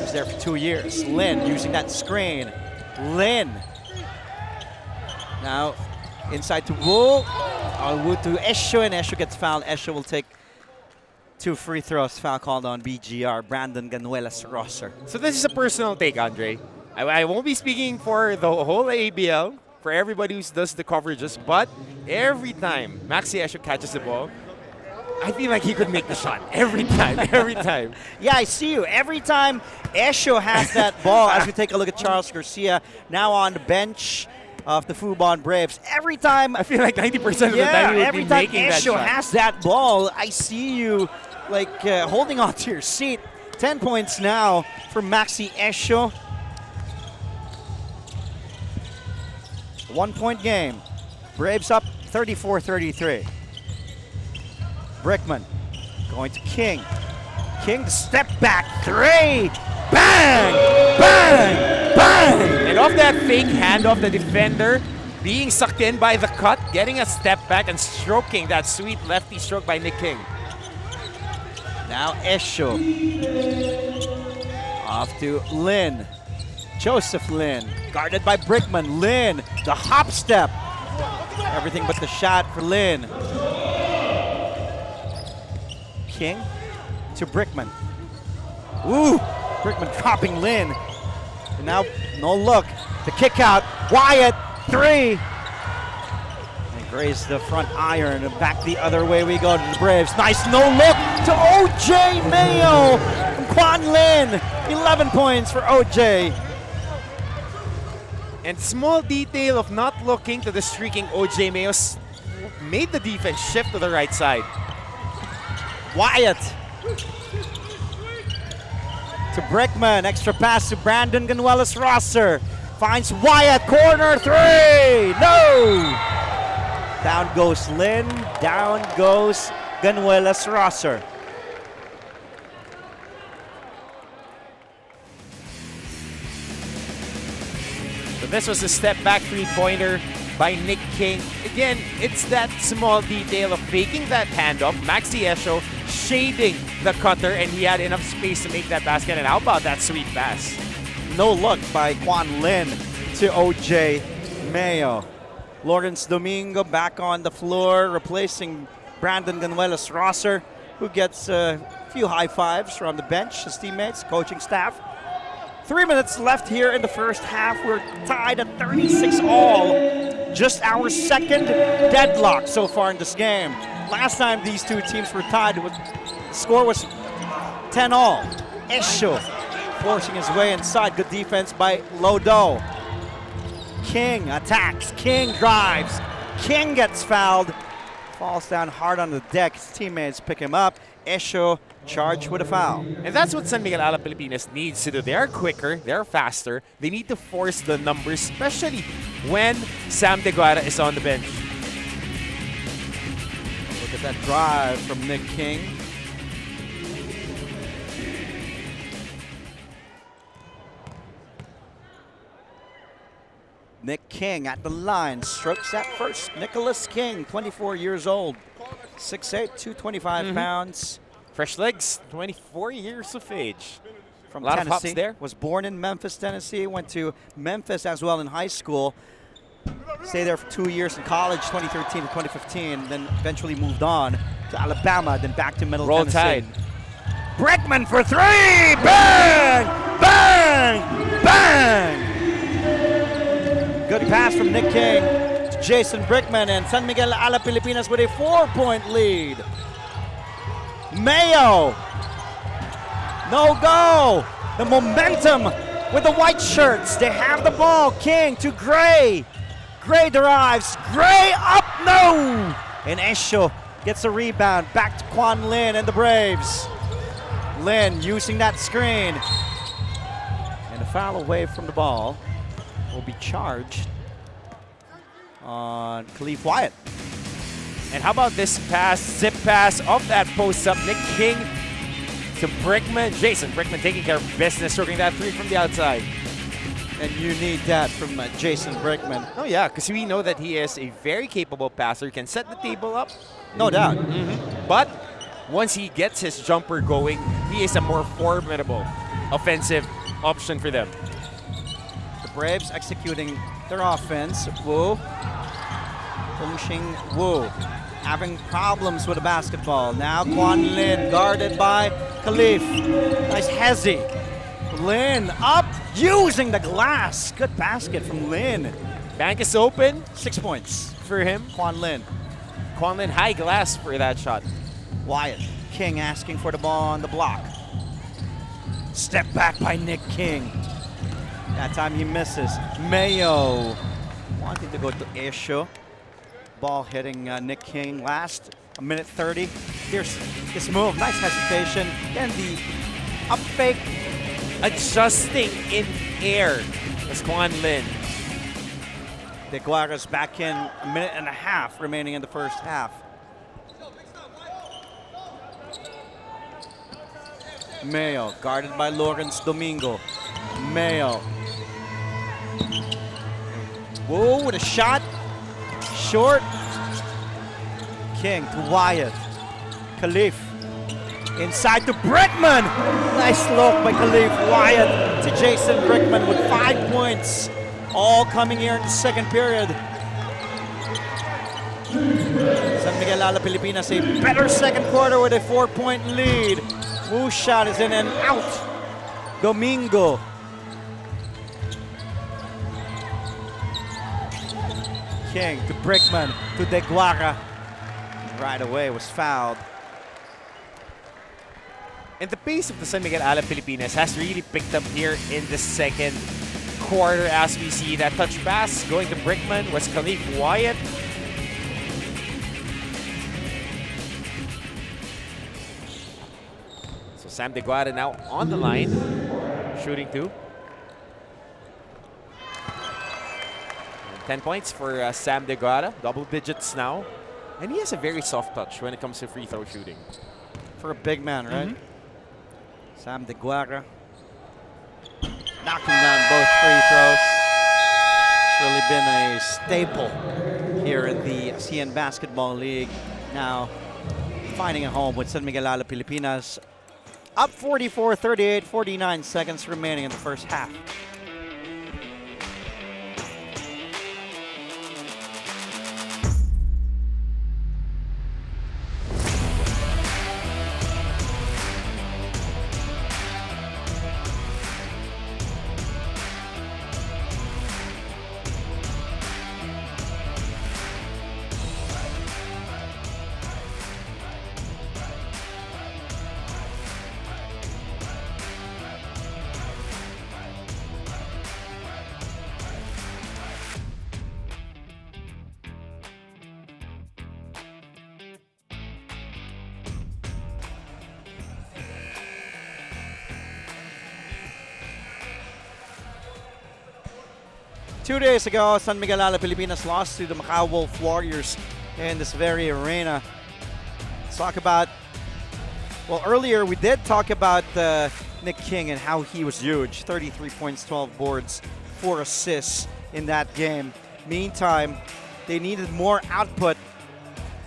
was there for 2 years. Lin using that screen. Lin. Now Inside to Wu. Wu to Esho, and Esho gets fouled. Esho will take 2 free throws. Foul called on BGR, Brandon Ganuelas Rosser. So this is a personal take, Andre. I won't be speaking for the whole ABL, for everybody who does the coverages, but every time Maxi Esho catches the ball, I feel like he could make the shot. Every time, every time. Yeah, I see you. Every time Esho has that ball, as we take a look at Charles Garcia, now on the bench of the Fubon Braves. Every time, I feel like 90% of the time he would every be time making that Esho shot. has that ball, I see you like holding on to your seat. 10 points now for Maxi Esho. 1-point game. Braves up 34-33. Brickman going to King. King to step back 3. Bang! Bang! Bang! And off that fake handoff, the defender being sucked in by the cut, getting a step back and stroking that sweet lefty stroke by Nick King. Now Esho. Off to Lin. Joseph Lin. Guarded by Brickman. Lin, the hop step. Everything but the shot for Lin. King to Brickman. Ooh! Brickman dropping Lin. And now, no look. The kick out. Wyatt, 3. And grazed the front iron. And back the other way we go to the Braves. Nice no look to OJ Mayo from Quan Lin. 11 points for OJ. And small detail of not looking to the streaking OJ Mayo made the defense shift to the right side. Wyatt to Brickman. Extra pass to Brandon Ganuelas Rosser. Finds Wyatt. Corner 3. No! Down goes Lin. Down goes Ganuelas Rosser. So this was a step back 3-pointer by Nick King. Again, it's that small detail of faking that handoff. Maxi Esho shading the cutter, and he had enough space to make that basket. And how about that sweet pass? No look by Quan Lin to OJ Mayo. Lawrence Domingo back on the floor, replacing Brandon Ganuelas Rosser, who gets a few high fives from the bench, his teammates, coaching staff. 3 minutes left here in the first half. We're tied at 36-all. Just our second deadlock so far in this game. Last time these two teams were tied, the score was 10-all. Esho forcing his way inside. Good defense by Lodo. King attacks. King drives. King gets fouled. Falls down hard on the deck. His teammates pick him up. Esho charged with a foul. And that's what San Miguel Alab Pilipinas needs to do. They are quicker, they're faster. They need to force the numbers, especially when Sam De Guara is on the bench. Look at that drive from Nick King. Nick King at the line, strokes at first. Nicholas King, 24 years old, 6'8", 225 pounds. Fresh legs, 24 years of age. From a lot Tennessee. of hops there. Was born in Memphis, Tennessee. Went to Memphis as well in high school. Stayed there for 2 years in college, 2013 to 2015. Then eventually moved on to Alabama, then back to Middle Roll Tennessee. Tide. Brickman for 3! Bang! Bang! Bang! Good pass from Nick King to Jason Brickman, and San Miguel Alab Pilipinas with a 4-point lead. Mayo. No go. The momentum with the white shirts. They have the ball. King to Gray. Gray derives. Gray up. No. And Esho gets a rebound. Back to Quan Lin and the Braves. Lin using that screen. And a foul away from the ball will be charged on Khalif Wyatt. And how about this pass, zip pass off that post up. Nick King to Brickman. Jason Brickman taking care of business, stroking that 3 from the outside. And you need that from Jason Brickman. Oh yeah, because we know that he is a very capable passer. He can set the table up. No doubt. But once he gets his jumper going, he is a more formidable offensive option for them. The Braves executing their offense. Wu Xing Wu having problems with the basketball. Now Quan Lin guarded by Khalif. Nice hezzy. Lin up using the glass. Good basket from Lin. Bank is open 6 points. for him. Quan Lin. Quanlin high glass for that shot. Wyatt King asking for the ball on the block. Step back by Nick King. That time he misses. Mayo wanting to go to Esho. Ball hitting Nick King last. A minute 30. Here's this move. Nice hesitation. Then the up fake. Adjusting in air was Quanlin. De Guara's back in. A minute and a half remaining in the first half. Mayo guarded by Lawrence Domingo. Mayo. Whoa, with a shot. Short. King to Wyatt. Khalif. Inside to Brickman. Nice look by Khalif. Wyatt to Jason Brickman with 5 points. All coming here in the second period. San Miguel Alab Pilipinas a better second quarter with a 4-point lead. Wu's shot is in and out. Domingo. King to Brickman to De Guara. Right away was fouled. And the pace of the San Miguel Alab Pilipinas has really picked up here in the second quarter as we see that touch pass going to Brickman was Khalif Wyatt. So Sam De Guara now on the line, shooting 2. 10 points for Sam De Guara, double digits now. And he has a very soft touch when it comes to free throw shooting. For a big man, right? Sam De Guara knocking down both free throws. It's really been a staple here in the ASEAN Basketball League. Now finding a home with San Miguel Alab Pilipinas. Up 44-38, 49 seconds remaining in the first half. Two days ago, San Miguel Alab Pilipinas lost to the Macau Wolf Warriors in this very arena. Let's talk about, well, earlier we did talk about Nick King and how he was huge. 33 points, 12 boards, 4 assists in that game. Meantime, they needed more output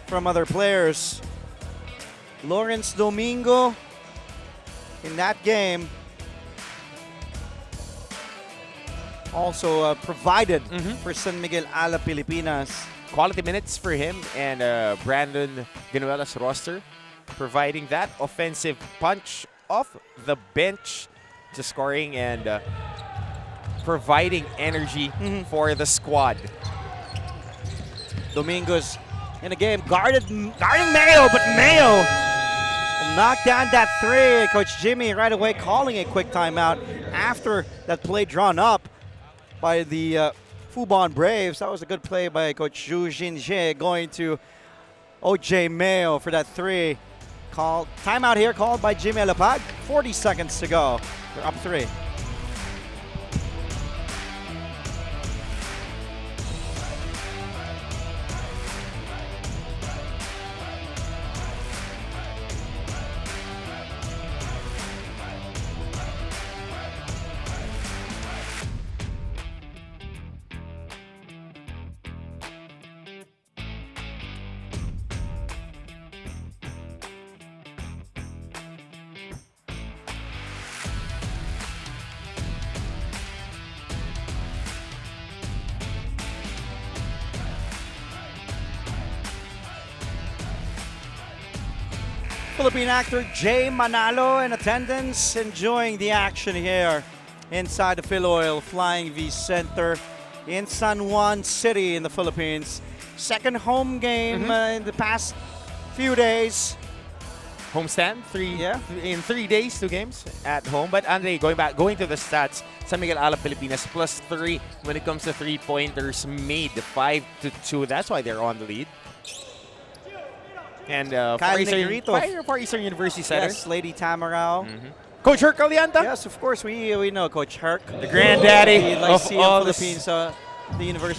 from other players. Lawrence Domingo in that game also provided for San Miguel Alab Pilipinas. Quality minutes for him and Brandon Ganuela's roster, providing that offensive punch off the bench to scoring and providing energy for the squad. Domingo's in the game, guarding Mayo, but Mayo will knock down that 3. Coach Jimmy right away calling a quick timeout after that play drawn up by the Fubon Braves. That was a good play by Coach Zhu Jinjie, going to OJ Mayo for that 3. Timeout here called by Jimmy Alapag. 40 seconds to go. They're up 3. Philippine actor Jay Manalo in attendance, enjoying the action here inside the Filoil Flying V Center in San Juan City in the Philippines. Second home game in the past few days. Homestand, in 3 days, 2 games at home. But Andre, going to the stats, San Miguel Alab Pilipinas +3 when it comes to 3-pointers made, 5-2. That's why they're on the lead. And for Eastern University setter. Yes, Lady Tamarao. Coach Herc Alianta. Yes, of course, we know Coach Herc. The granddaddy the of Lyceum all Philippines, the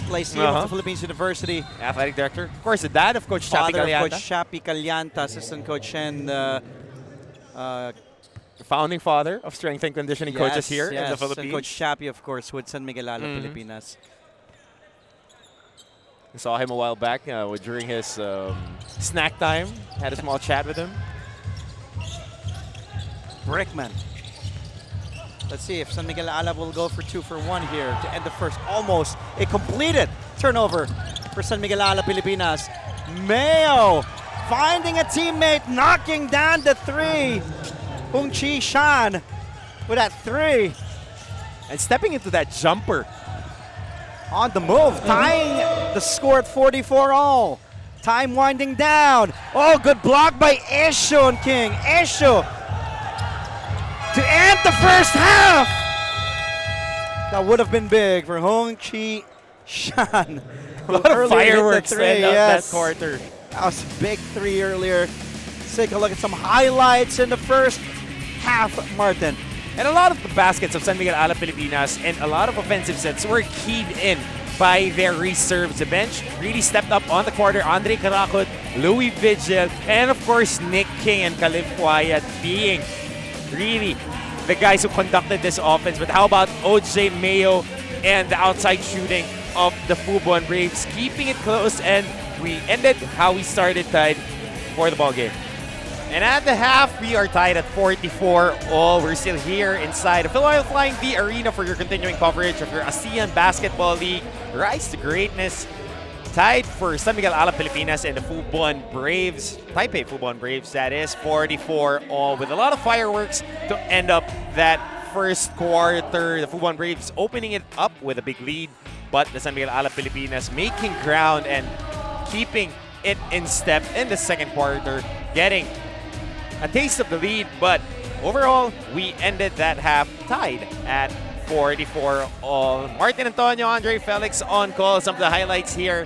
Lyceum of the Philippines University. Athletic director. Of course, the dad of Coach Chapi Father of Calianta. Coach Chapi Calianta, assistant coach and The founding father of strength and conditioning coaches here in the Philippines. And Coach Chapi, of course, with San Miguel Alab Pilipinas. I saw him a while back during his snack time. Had a small chat with him. Brickman. Let's see if San Miguel Alab will go for 2 for 1 here to end the first. Almost a completed turnover for San Miguel Alab Pilipinas. Mayo finding a teammate, knocking down the 3. Hung Chi Shan with that 3. And stepping into that jumper. On the move, tying the score at 44 all. Time winding down. Oh, good block by Esho and King. Esho to end the first half. That would have been big for Hung Chi Shan. A lot of fireworks in that quarter. That was a big 3 earlier. Let's take a look at some highlights in the first half, Martin. And a lot of the baskets of San Miguel Alab Pilipinas and a lot of offensive sets were keyed in by their reserves. The bench really stepped up on the quarter. Andre Caracot, Louis Vigil, and of course Nick King and Caleb Wyatt being really the guys who conducted this offense. But how about OJ Mayo and the outside shooting of the Fubon Braves, keeping it close, and we ended how we started, tied for the ball game. And at the half, we are tied at 44 all. We're still here inside the Filoil Flying V Arena for your continuing coverage of your ASEAN Basketball League Rise to Greatness. Tied for San Miguel Alab Pilipinas and the Fubon Braves, Taipei Fubon Braves, that is 44 all, with a lot of fireworks to end up that first quarter. The Fubon Braves opening it up with a big lead, but the San Miguel Alab Pilipinas making ground and keeping it in step in the second quarter, getting a taste of the lead, but overall, we ended that half tied at 44 all. Martin Antonio, Andre Felix on call. Some of the highlights here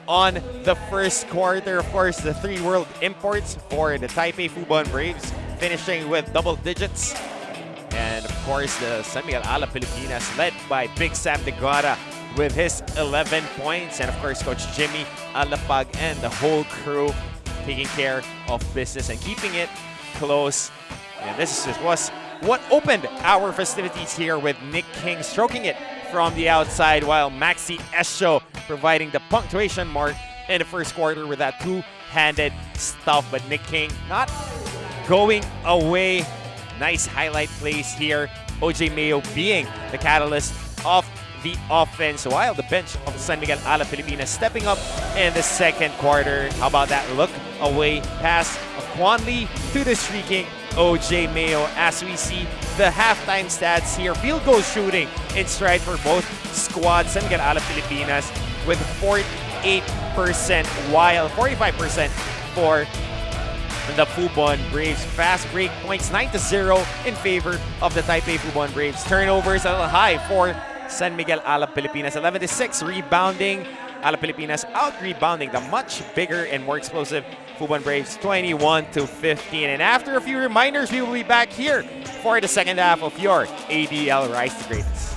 on the first quarter. Of course, the 3 world imports for the Taipei Fubon Braves, finishing with double digits. And of course, the San Miguel Alab Pilipinas, led by Big Sam Degara with his 11 points. And of course, Coach Jimmy Alapag and the whole crew taking care of business and keeping it close. And this was what opened our festivities here, with Nick King stroking it from the outside, while Maxi Esho providing the punctuation mark in the first quarter with that 2-handed stuff. But Nick King not going away. Nice highlight plays here. OJ Mayo being the catalyst of the offense, while the bench of San Miguel Alab Pilipinas stepping up in the second quarter. How about that look away pass of Juan Lee to the streaking OJ Mayo, as we see the halftime stats here. Field goal shooting in stride for both squads. San Miguel Alab Pilipinas with 48%, while 45% for the Fubon Braves. Fast break points 9-0 in favor of the Taipei Fubon Braves. Turnovers a little high for San Miguel Alab Pilipinas. 11-6 rebounding. Alab Pilipinas out-rebounding the much bigger and more explosive Fubon Braves, 21-15. And after a few reminders, we will be back here for the second half of your ABL Rise to Greatness.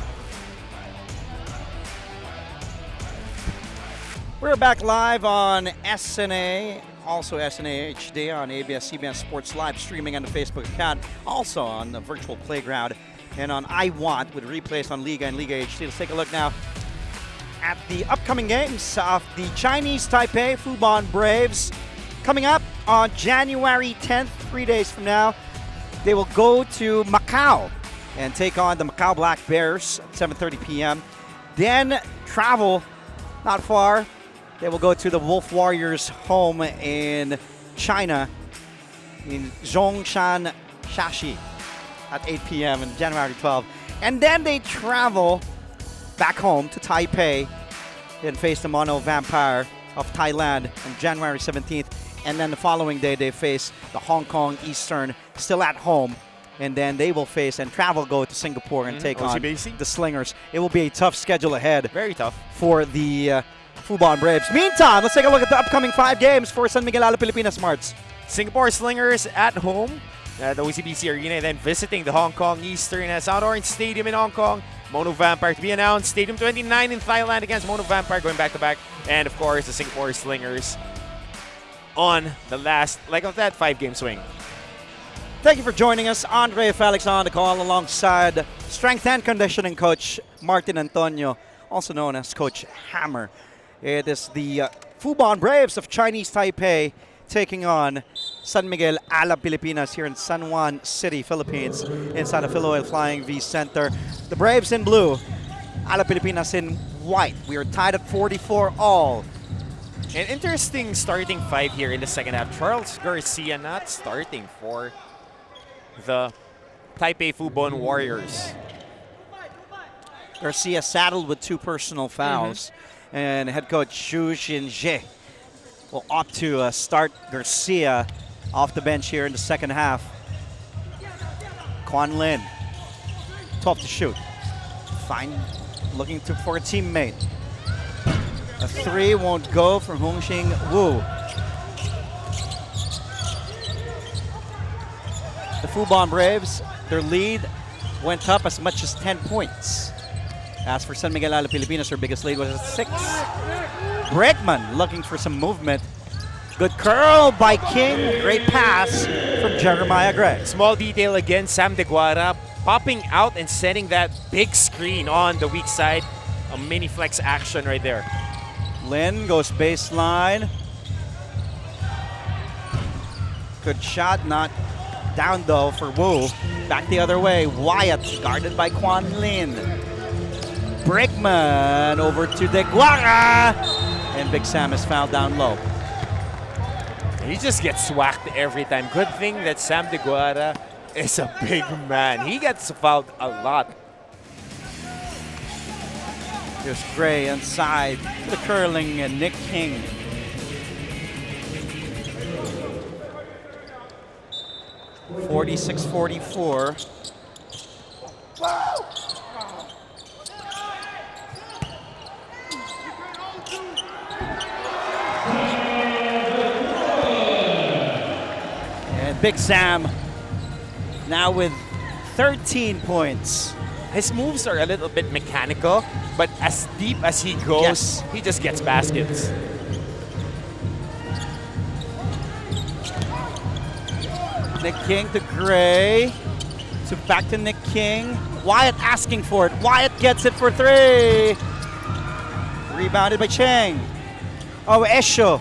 We're back live on SNA, also SNA HD on ABS-CBN Sports Live, streaming on the Facebook account, also on the virtual playground, and on iWant with replays on Liga and Liga HD. Let's take a look now at the upcoming games of the Chinese Taipei Fubon Braves. Coming up on January 10th, 3 days from now, they will go to Macau and take on the Macau Black Bears at 7:30 p.m. Then travel not far. They will go to the Wolf Warriors home in China in Zhongshan Shashi at 8 p.m. on January 12th. And then they travel back home to Taipei and face the Mono Vampire of Thailand on January 17th. And then the following day, they face the Hong Kong Eastern, still at home. And then they will face and go to Singapore and take on OCBC? the Slingers. It will be a tough schedule ahead. Very tough. For the Fubon Braves. Meantime, let's take a look at the upcoming 5 games for San Miguel Alab Pilipinas, Smarts. Singapore Slingers at home at the OCBC Arena, then visiting the Hong Kong Eastern at South Orange Stadium in Hong Kong. Mono Vampire to be announced. Stadium 29 in Thailand against Mono Vampire going back-to-back. And, of course, the Singapore Slingers on the last leg of that 5-game swing. Thank you for joining us. Andre Felix on the call alongside strength and conditioning coach Martin Antonio, also known as Coach Hammer. It is the Fubon Braves of Chinese Taipei taking on San Miguel Alab Pilipinas here in San Juan City, Philippines, inside the Filoil Flying V Center. The Braves in blue, Alab Pilipinas in white. We are tied at 44 all. An interesting starting 5 here in the second half. Charles Garcia not starting for the Taipei Fubon Warriors. Garcia saddled with 2 personal fouls. And head coach Xu Xinjie will opt to start Garcia off the bench here in the second half. Quan Lin, 12 to shoot. Fine, looking for a teammate. A 3 won't go from Hong Xing Wu. The Fubon Braves, their lead went up as much as 10 points. As for San Miguel Alab Pilipinas, their biggest lead was at 6. Bregman looking for some movement. Good curl by King. Great pass from Jeremiah Gray. Small detail again, Sam De Guara popping out and setting that big screen on the weak side. A mini flex action right there. Lin goes baseline. Good shot, not down though for Wu. Back the other way. Wyatt guarded by Quan Lin. Bregman over to De Guara. And Big Sam is fouled down low. He just gets whacked every time. Good thing that Sam De Guara is a big man. He gets fouled a lot. Here's Gray inside to the curling and Nick King. (46-44). And Big Sam now with 13 points. His moves are a little bit mechanical, but as deep as he goes, he just gets baskets. Nick King to Gray. So back to Nick King. Wyatt asking for it. Wyatt gets it for 3. Rebounded by Cheng. Oh, Esho.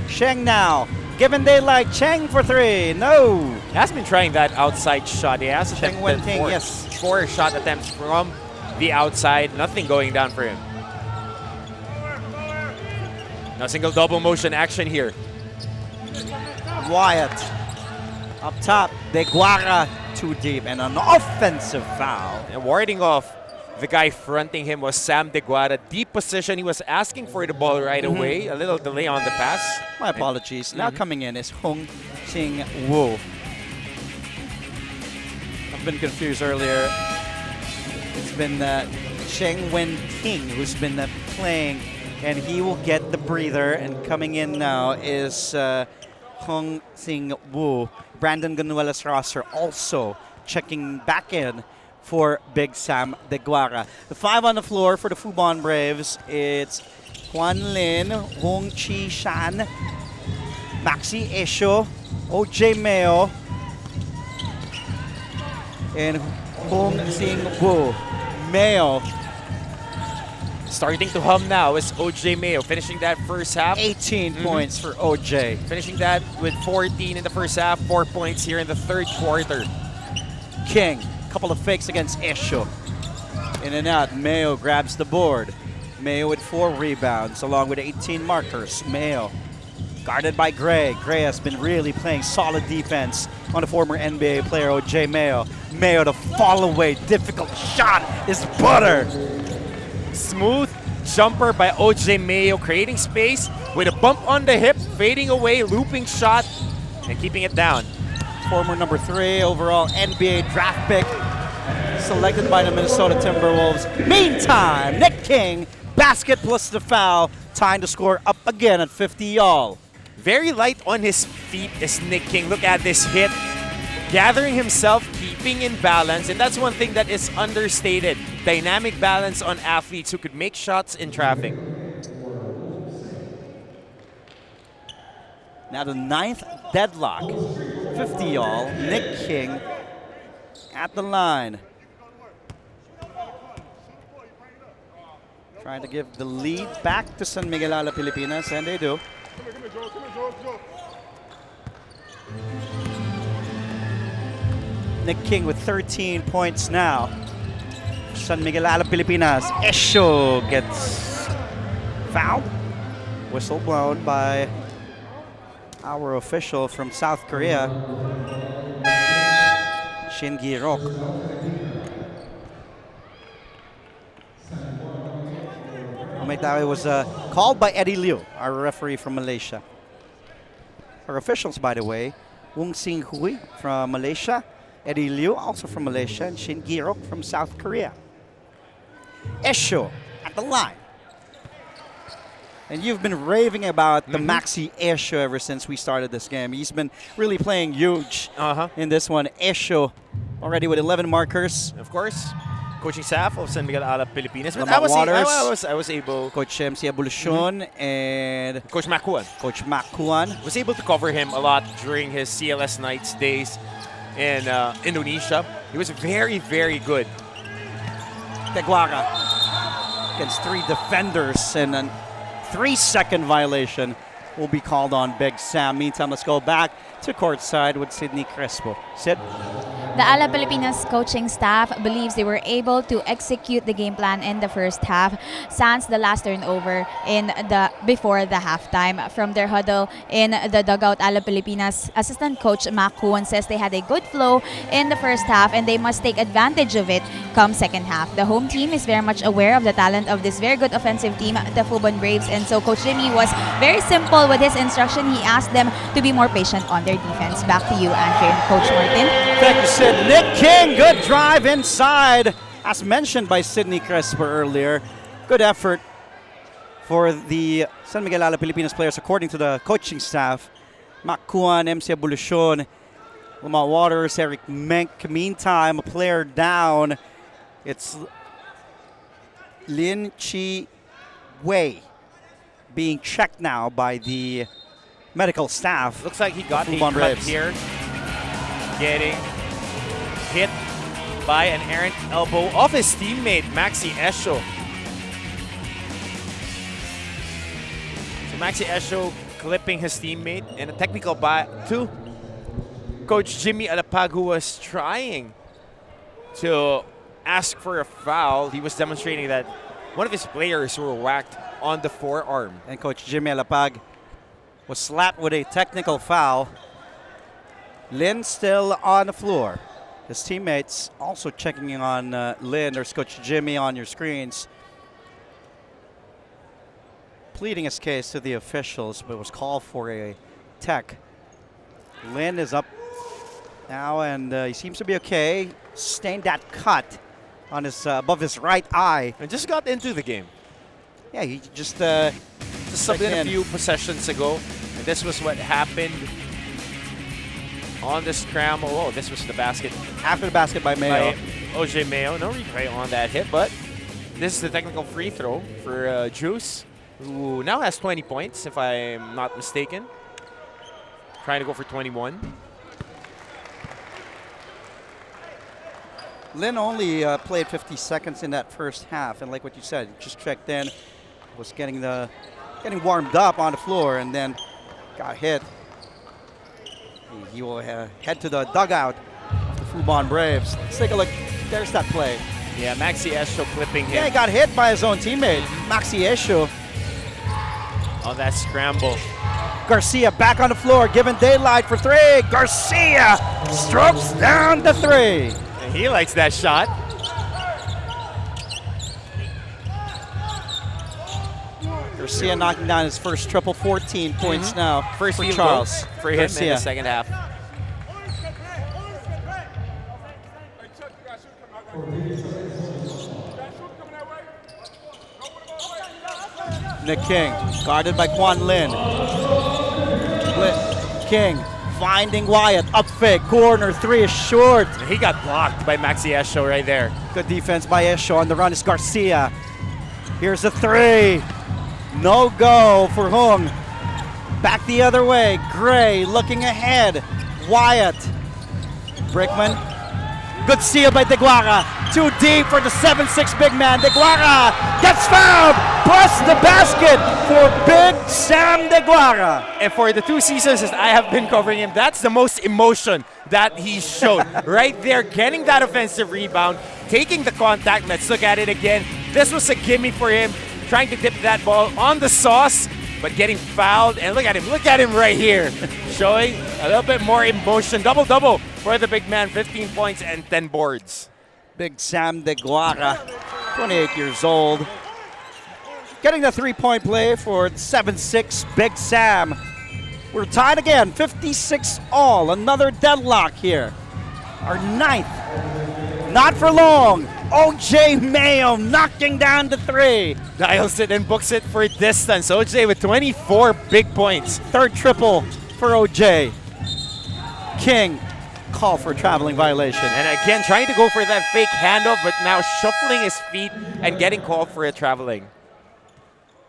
Cheng now. Given daylight, Cheng for 3. No. He has been trying that outside shot. He has Cheng attempted Wenting, yes. 4 shot attempts from the outside. Nothing going down for him. Now single double motion action here. Wyatt up top. De Guara too deep and an offensive foul. And warding off the guy fronting him was Sam De Guara. Deep position. He was asking for the ball right away. A little delay on the pass. My apologies. Now coming in is Hong Xing Wu. I've been confused earlier. It's been Cheng Wen-ting who's been playing, and he will get the breather. And coming in now is Hong Xing Wu. Brandon Ganuela's roster also checking back in for Big Sam De Guara. The 5 on the floor for the Fubon Braves. It's Quan Lin, Hong Chi Shan, Maxi Esho, OJ Mayo, and Hong Xing Wu. Mayo starting to hum now is OJ Mayo, finishing that first half. 18 points for OJ. Finishing that with 14 in the first half, 4 points here in the third quarter. King, couple of fakes against Esho. In and out, Mayo grabs the board. Mayo with 4 rebounds along with 18 markers. Mayo guarded by Gray. Gray has been really playing solid defense on the former NBA player O.J. Mayo. Mayo, the fall away, difficult shot is butter. Smooth jumper by O.J. Mayo, creating space with a bump on the hip, fading away, looping shot, and keeping it down. Former number 3 overall NBA draft pick, selected by the Minnesota Timberwolves. Meantime, Nick King, basket plus the foul, tying the score up again at 50-all. Very light on his feet is Nick King. Look at this hit. Gathering himself, keeping in balance, and that's one thing that is understated. Dynamic balance on athletes who could make shots in traffic. Now the 9th deadlock, 50-all, Nick King at the line. Trying to give the lead back to San Miguel Alab Pilipinas, and they do. Nick King with 13 points now. San Miguel Alab Pilipinas. Esho gets fouled. Whistle blown by our official from South Korea, Shin Gi-rok. It was called by Eddie Liu, our referee from Malaysia. Our officials, by the way, Wong Sing Hui from Malaysia, Eddie Liu also from Malaysia, and Shin Gi-rok from South Korea. Esho at the line. And you've been raving about the Maxi Esho ever since we started this game. He's been really playing huge in this one. Esho already with 11 markers. Of course, coaching staff of San Miguel Alab Pilipinas. But I was able. Coach MC Abulucion and Coach Macuan. Coach Macuan Was able to cover him a lot during his CLS Knights days in Indonesia. He was very, very good. Teguaga against 3 defenders, and a 3-second violation will be called on Big Sam. Meantime, let's go back to courtside with Sydney Crespo. Sid? The Alab Pilipinas coaching staff believes they were able to execute the game plan in the first half, sans the last turnover before the halftime. From their huddle in the dugout, Alab Pilipinas assistant coach Macuan says they had a good flow in the first half and they must take advantage of it come second half. The home team is very much aware of the talent of this very good offensive team, the Fubon Braves, and so Coach Jimmy was very simple with his instruction. He asked them to be more patient on their defense. Back to you, Andre and Coach Martin. Thank you, Sid. Nick King, good drive inside. As mentioned by Sydney Crespo earlier, good effort for the San Miguel Alab Pilipinas players according to the coaching staff. Macuan, MC Abulucion, Lamont Waters, Eric Menk. Meantime, a player down. It's Lin Chi Wei being checked now by the medical staff. Looks like he got a Fubon cut Braves here. Getting hit by an errant elbow of his teammate, Maxi Esho. So Maxi Esho clipping his teammate, and a technical by to Coach Jimmy Alapag, who was trying to ask for a foul. He was demonstrating that one of his players were whacked on the forearm. And Coach Jimmy Alapag was slapped with a technical foul. Lin still on the floor. His teammates also checking in on Lin. There's Coach Jimmy on your screens, pleading his case to the officials, but was called for a tech. Lin is up now, and he seems to be okay. Sustained that cut on his above his right eye. And just got into the game. Yeah, he just subbed in a few possessions ago. And this was what happened on the scramble. Oh, this was the basket. After the basket by Mayo. By O.J. Mayo. No replay on that hit, but this is the technical free throw for Juice, who now has 20 points, if I'm not mistaken. Trying to go for 21. Lin only played 50 seconds in that first half, and like what you said, just checked in, was getting warmed up on the floor, and then got hit. He will head to the dugout of the Fubon Braves. Let's take a look. There's that play. Yeah, Maxi Esho clipping him. Yeah, he got hit by his own teammate, Maxi Esho. On that scramble. Garcia back on the floor, given daylight for three. Garcia strokes down the three. And he likes that shot. Garcia knocking down his first triple, 14 points now First for field Charles. goal for him in the second half. Nick King, guarded by Quan Lin. King finding Wyatt, up fake, corner, three is short. He got blocked by Maxi Esho right there. Good defense by Esho. On the run is Garcia. Here's a three. No go for Hung. Back the other way. Gray looking ahead. Wyatt. Brickman. Good steal by DeGuara. Too deep for the 7'6" big man. DeGuara gets fouled. Plus the basket for Big Sam DeGuara. And for the 2 seasons that I have been covering him, that's the most emotion that he showed. Right there, getting that offensive rebound, taking the contact. Let's look at it again. This was a gimme for him, trying to dip that ball on the sauce, but getting fouled. And look at him right here, showing a little bit more emotion. Double-double for the big man, 15 points and 10 boards. Big Sam DeGuara, 28 years old. Getting the three-point play for 7'6" Big Sam. We're tied again, 56 all. Another deadlock here. Our 9th. Not for long. OJ Mayo knocking down the three. Dials it and books it for distance. OJ with 24 big points. Third triple for OJ. King, call for a traveling violation. And again, trying to go for that fake handoff, but now shuffling his feet and getting called for a traveling.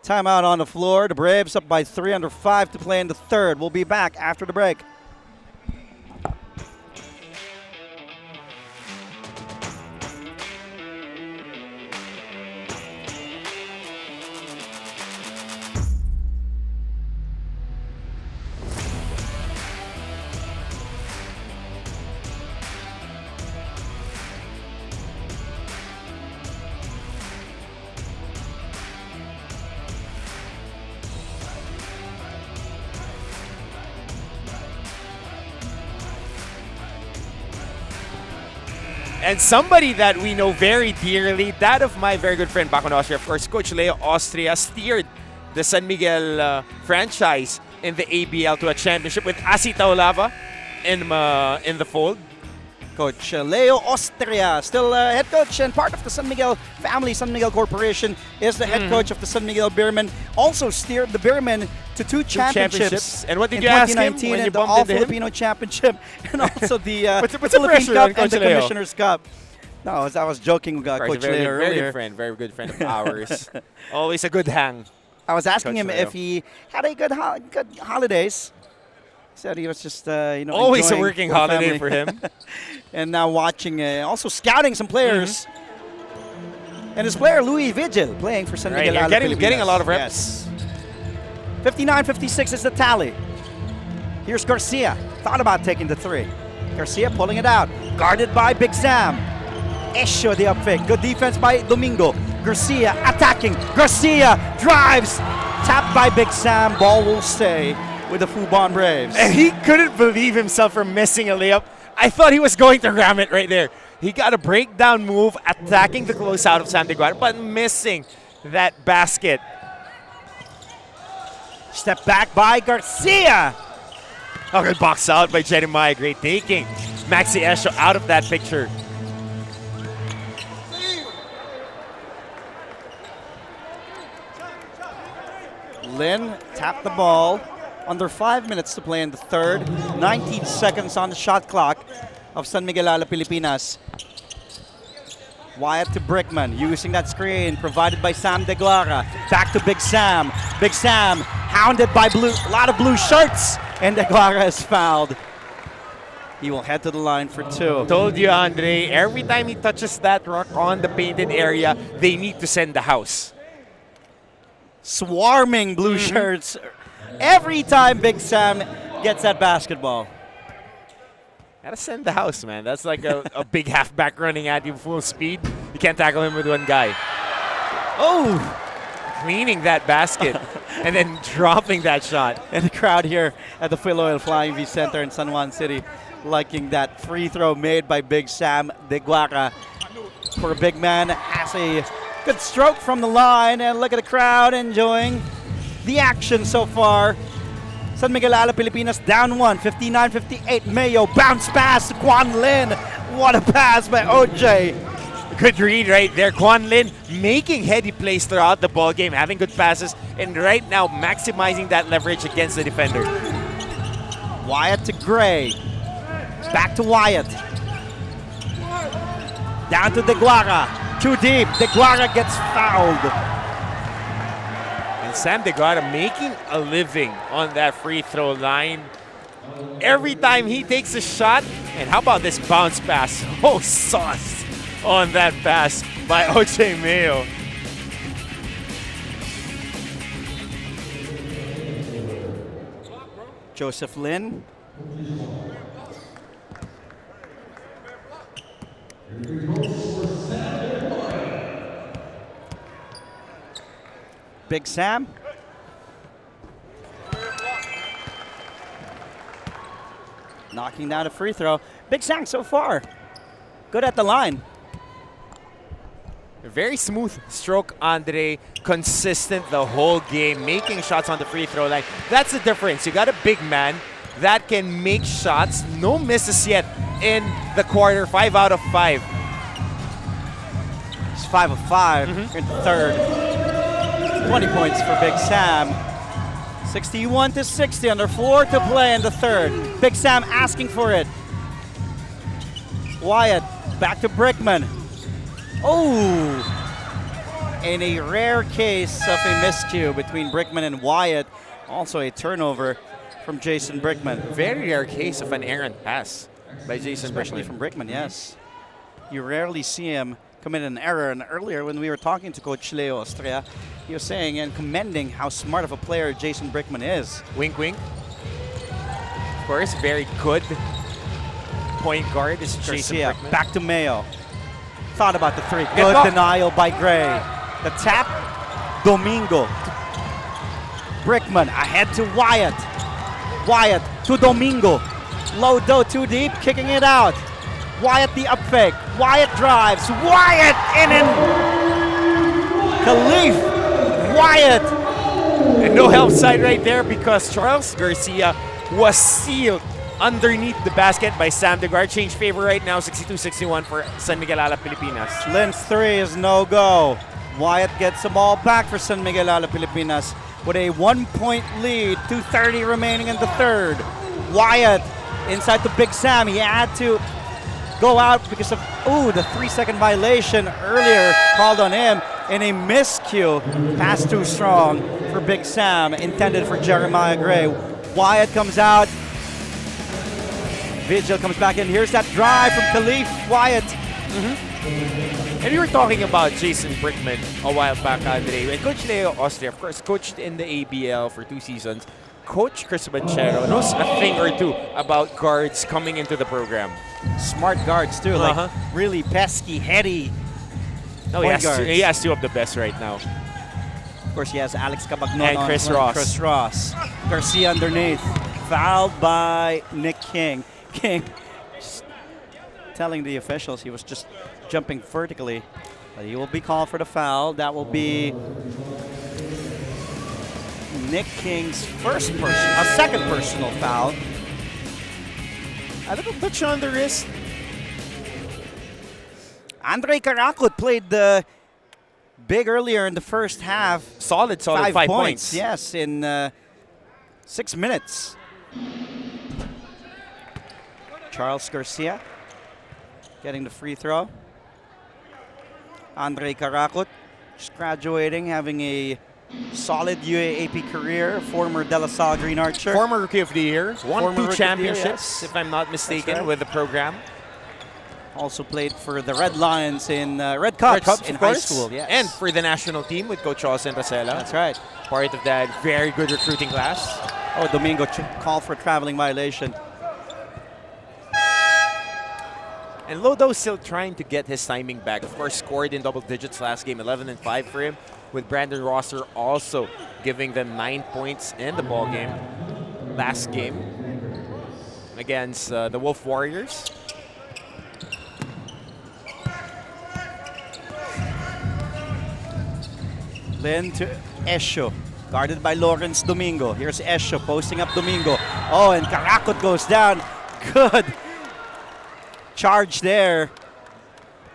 Timeout on the floor. The Braves up by 3 under 5 to play in the third. We'll be back after the break. And somebody that we know very dearly, that of my very good friend back in Austria, of course, Coach Leo Austria steered the San Miguel franchise in the ABL to a championship with Asi Taulava in the fold. Coach Leo Austria, still head coach and part of the San Miguel family. San Miguel Corporation is the head coach of the San Miguel Beermen. Also steered the Beermen to two championships. And what did in you ask him 2019 when you and the bumped into him? All-Filipino Championship, and also the What's the Philippine pressure on Cup and Coach the Leo? Commissioner's Cup. No, I was joking with Coach Leo earlier. Very good friend of ours. Always a good hang. I was asking Coach him Leo. if he had a good holidays. He said he was just, Always a enjoying working with the holiday family. for him. And now watching, also scouting some players. And his player, Louis Vigil, playing for San Right, Miguel you're Alab getting a Pilipinas. lot of reps. Yes. 59-56 is the tally. Here's Garcia. Thought about taking the three. Garcia pulling it out. Guarded by Big Sam. Esho the up fake. Good defense by Domingo. Garcia attacking. Garcia drives. Tapped by Big Sam. Ball will stay with the Fubon Braves. And he couldn't believe himself for missing a layup. I thought he was going to ram it right there. He got a breakdown move, attacking the closeout of Sam DeGuara, but missing that basket. Step back by Garcia. Oh, good box out by Jeremiah. Great taking. Maxi Esho out of that picture. Lin tapped the ball. Under 5 minutes to play in the third. 19 seconds on the shot clock of San Miguel Alab Pilipinas. Wyatt to Brickman, using that screen provided by Sam DeGuara. Back to Big Sam. Big Sam hounded by a lot of blue shirts, and DeGuara is fouled. He will head to the line for two. Told you, Andre, every time he touches that rock on the painted area, they need to send the house. Swarming blue shirts every time Big Sam gets that basketball. Gotta send the house, man. That's like a big halfback running at you full speed. You can't tackle him with one guy. Oh! Cleaning that basket and then dropping that shot. And the crowd here at the Filoil Flying V Center in San Juan City liking that free throw made by Big Sam De Guara. For a big man, has a good stroke from the line. And look at the crowd enjoying the action so far. San Miguel Alab Pilipinas down 1, 59-58. Mayo bounce pass to Juan Lin. What a pass by OJ. Good read right there. Juan Lin making heady plays throughout the ball game, having good passes, and right now maximizing that leverage against the defender. Wyatt to Gray. Back to Wyatt. Down to De Guara. Too deep. De Guara gets fouled. And Sam De Guara making a living on that free throw line. Every time he takes a shot, and how about this bounce pass? Oh, sauce on that pass by OJ Mayo. Joseph Lin. Big Sam. Knocking down a free throw. Big Sam so far. Good at the line. Very smooth stroke, Andre. Consistent the whole game, making shots on the free throw line. That's the difference. You got a big man that can make shots. No misses yet in the quarter. 5 out of 5. It's 5 of 5 in the third. 20 points for Big Sam. 61-60 under 4 to play in the third. Big Sam asking for it. Wyatt back to Brickman. Oh! In a rare case of a miscue between Brickman and Wyatt, also a turnover from Jason Brickman. Very rare case of an errant pass by Jason Especially Brickman. from Brickman, yes. You rarely see him commit an error. And earlier when we were talking to Coach Leo Ostrea, he was saying and commending how smart of a player Jason Brickman is. Wink, wink. Of course, very good point guard is Jason Garcia Brickman. back to Mayo. Thought about the three. Good denial by Gray. The tap, Domingo. Brickman ahead to Wyatt. Wyatt to Domingo. Low dough too deep, kicking it out. Wyatt the up fake. Wyatt drives. Wyatt in and Khalif. Wyatt. And no help side right there because Charles Garcia was sealed underneath the basket by Sam De Guara. Change favor right now, 62-61 for San Miguel Alab Pilipinas. Lin's three is no go. Wyatt gets the ball back for San Miguel Alab Pilipinas with a 1-point lead, 2:30 remaining in the third. Wyatt inside to Big Sam. He had to go out because of the 3-second violation earlier called on him in a miscue. Pass too strong for Big Sam, intended for Jeremiah Gray. Wyatt comes out. Vigil comes back in. Here's that drive from Khalif Wyatt. And we were talking about Jason Brickman a while back, Andre. And Coach Leo Ostrea, of course, coached in the ABL for 2 seasons. Coach Chris Banchero knows a thing or two about guards coming into the program. Smart guards too, like really pesky, heady. No, he has 2 of the best right now. Of course, he has Alex Cabagnon And on Chris one, Ross. Chris Ross. Garcia underneath. Fouled by Nick King. King just telling the officials he was just jumping vertically. But he will be called for the foul. That will be Nick King's second personal foul. A little touch on the wrist. Andre Karakut played the big earlier in the first half. Solid 5 points. Yes, in 6 minutes. Charles Garcia getting the free throw. Andre Karakut just graduating, having a solid UAAP career. Former De La Salle Green Archer. Former Rookie of the Year. Won Former 2 Rookie championships, of the Year, yes. if I'm not mistaken, with the program. Also played for the Red Lions in Red Cups in of high course. school. Yes. And for the national team with Coach Austin Rosella. That's right. Part of that very good recruiting class. Oh, Domingo called for a traveling violation. And Lodo still trying to get his timing back. Of course, scored in double digits last game, 11 and 5 for him, with Brandon Rosser also giving them 9 points in the ball game last game against the Wolf Warriors. Lin to Esho, guarded by Lawrence Domingo. Here's Esho posting up Domingo. Oh, and Karakot goes down. Good charge there,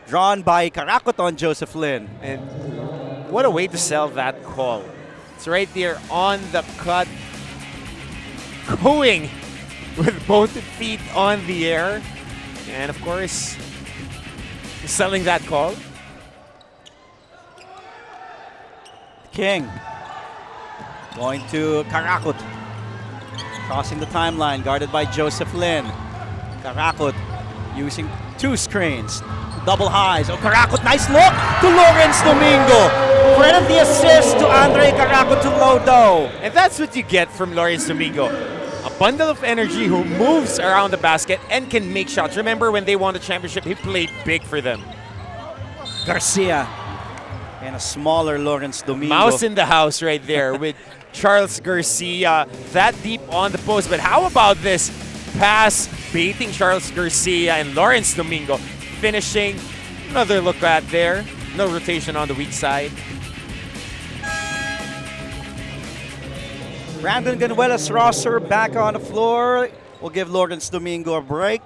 drawn by Karakot on Joseph Lin. And what a way to sell that call. It's right there on the cut, going with both feet on the air. And of course, selling that call. King going to Karakot, crossing the timeline, guarded by Joseph Lin. Karakot using 2 screens, double highs. Oh, Karakot, nice look to Lawrence Domingo. Credit the assist to Andre Karakot to Lodo. And that's what you get from Lawrence Domingo. A bundle of energy who moves around the basket and can make shots. Remember when they won the championship, he played big for them. Garcia and a smaller Lawrence Domingo. Mouse in the house right there with Charles Garcia that deep on the post. But how about this pass baiting Charles Garcia and Lawrence Domingo finishing? Another look back there. No rotation on the weak side. Brandon Ganuelas Rosser back on the floor. We'll give Lawrence Domingo a break.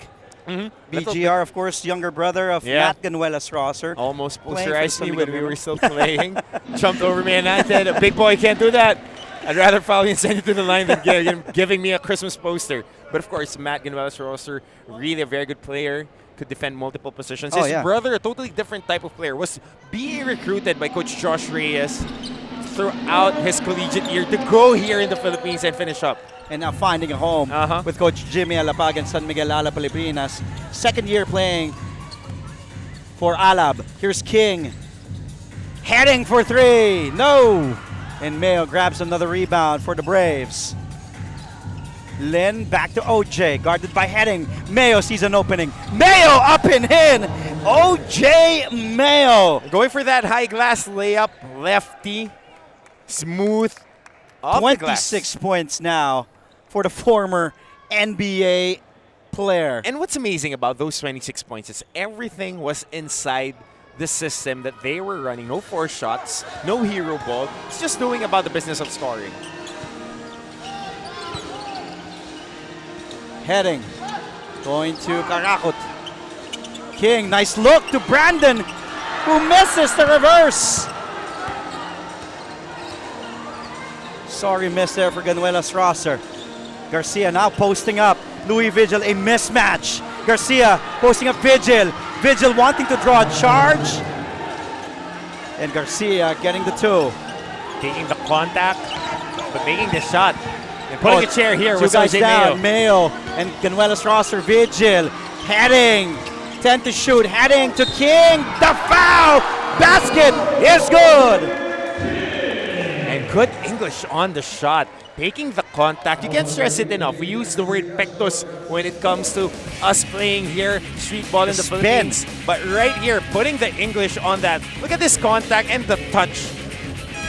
BGR, of course, younger brother of Matt Ganuelas Rosser. Almost posterized me when we were still playing. Jumped over me and I said, a big boy can't do that. I'd rather foul you and send you to the line than giving me a Christmas poster. But of course, Matt Ganuelas Rosser, really a very good player. Could defend multiple positions. His brother, a totally different type of player, was being recruited by Coach Josh Reyes throughout his collegiate year to go here in the Philippines and finish up. And now finding a home with Coach Jimmy Alapag and San Miguel Alab Pilipinas. Second year playing for Alab. Here's King. Heading for 3. No! And Mayo grabs another rebound for the Braves. Lin back to OJ, guarded by Heading. Mayo sees an opening. Mayo up and in! OJ Mayo! Going for that high glass layup, lefty, smooth, off 26 points now for the former NBA player. And what's amazing about those 26 points is everything was inside the system that they were running. No forced shots, no hero ball. It's just doing about the business of scoring. Heading, going to Karakot. King, nice look to Brandon, who misses the reverse. Sorry miss there for Ganuelas Rosser. Garcia now posting up. Louis Vigil, a mismatch. Garcia posting up Vigil. Vigil wanting to draw a charge. And Garcia getting the 2. Taking the contact, but making the shot. And putting a chair here with guys OJ down. Mayo. Mayo and Ganuelas Rosser. Vigil heading. 10 to shoot. Heading to King. The foul. Basket is good. And good English on the shot. Taking the contact. You can't stress it enough. We use the word pectus when it comes to us playing here, street ball in the Philippines. But right here, putting the English on that. Look at this contact and the touch.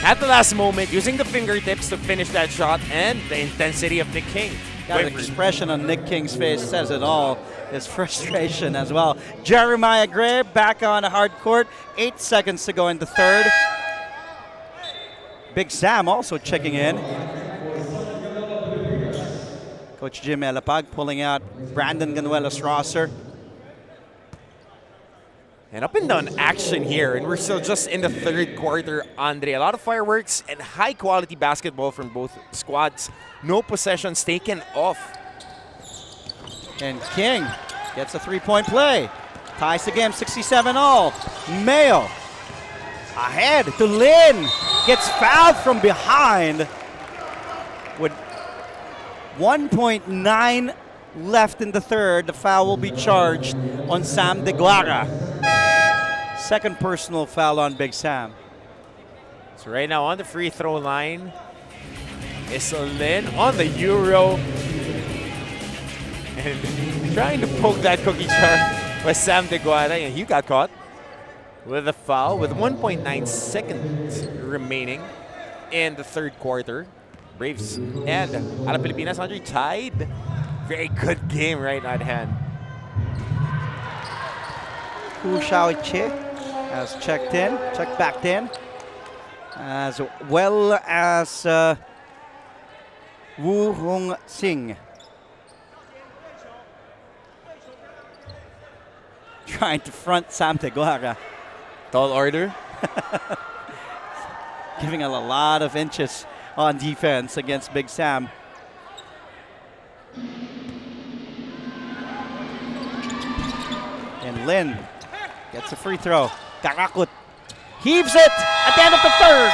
At the last moment, using the fingertips to finish that shot and the intensity of Nick King. That expression on Nick King's face says it all. His frustration as well. Jeremiah Gray back on a hard court. 8 seconds to go in the third. Big Sam also checking in. Coach Jim Alapag pulling out Brandon Ganuelas Rosser. And up and down action here, and we're still just in the third quarter, Andre. A lot of fireworks and high-quality basketball from both squads. No possessions taken off. And King gets a 3-point play. Ties the game 67-all. Mayo ahead to Lin. Gets fouled from behind with 1.9 left in the third. The foul will be charged on Sam De Guara. Second personal foul on Big Sam. So right now on the free throw line is Lin on the Euro. And trying to poke that cookie jar was Sam De Guara, and he got caught with a foul with 1.9 seconds remaining in the third quarter. Braves and Alab Pilipinas, Andre, tied. Very good game right at hand. Hu Xiaoqi has checked back in, as well as Wu Hong Sing. Trying to front Sam De Guara. Tall order. Giving a lot of inches on defense against Big Sam. And Lin gets a free throw. Karakut heaves it at the end of the third.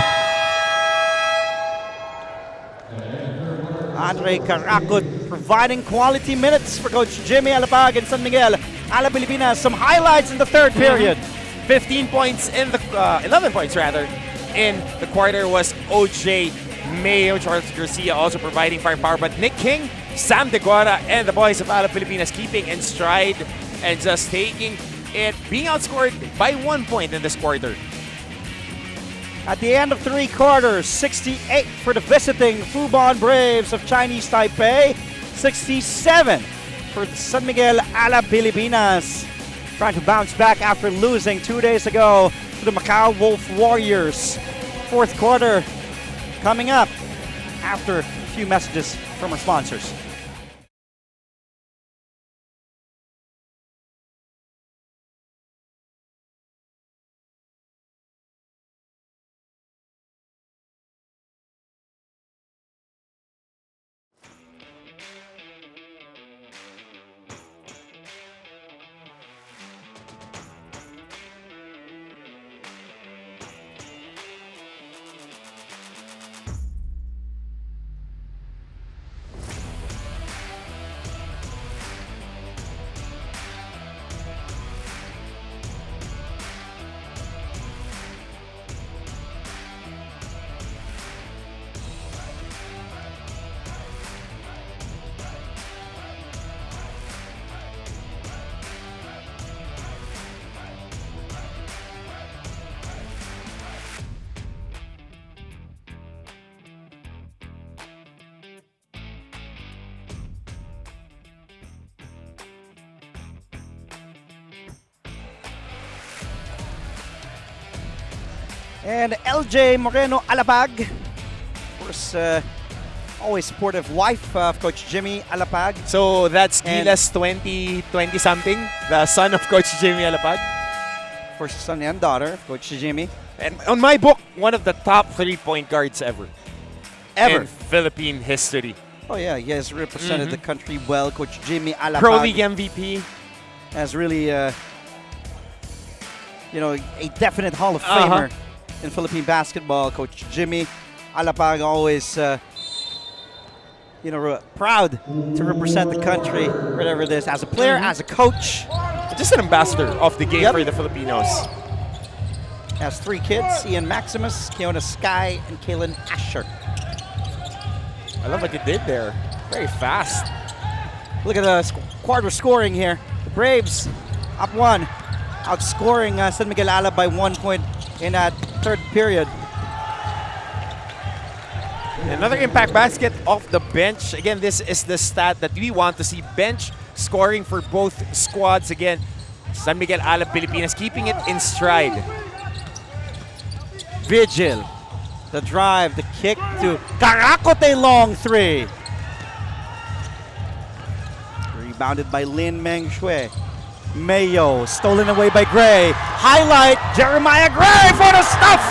Andre Karakut providing quality minutes for Coach Jimmy Alapag and San Miguel Alab Pilipinas. Some highlights in the third period. 15 points in the 11 points rather in the quarter was OJ Mayo. Charles Garcia also providing firepower, but Nick King, Sam De Guara, and the boys of Alab Pilipinas keeping in stride and just taking it, being outscored by 1 point in this quarter. At the end of 3 quarters, 68 for the visiting Fubon Braves of Chinese Taipei, 67 for the San Miguel Alab Pilipinas. Trying to bounce back after losing 2 days ago to the Macau Wolf Warriors. Fourth quarter coming up after a few messages from our sponsors. And LJ Moreno Alapag, of course, always supportive wife of Coach Jimmy Alapag. So that's Gila's 20-something, the son of Coach Jimmy Alapag. Of course, son and daughter of Coach Jimmy. And on my book, one of the top 3-point guards ever. In Philippine history. Oh yeah, he has represented the country well. Coach Jimmy Alapag. Pro League MVP. Has really, a definite Hall of Famer in Philippine basketball. Coach Jimmy Alapag always, proud to represent the country, whatever it is, as a player, as a coach. Just an ambassador of the game for the Filipinos. Has 3 kids, Ian Maximus, Keona Sky, and Kaylin Asher. I love what he did there. Very fast. Look at the quarter scoring here. The Braves up 1, outscoring San Miguel Alab by 1 point in that third period. Another impact basket off the bench. Again, this is the stat that we want to see. Bench scoring for both squads. Again, San Miguel Alab Pilipinas keeping it in stride. Vigil, the drive, the kick to Karakote, long 3. Rebounded by Lin Meng Shui. Mayo, stolen away by Gray. Highlight, Jeremiah Gray for the stuff!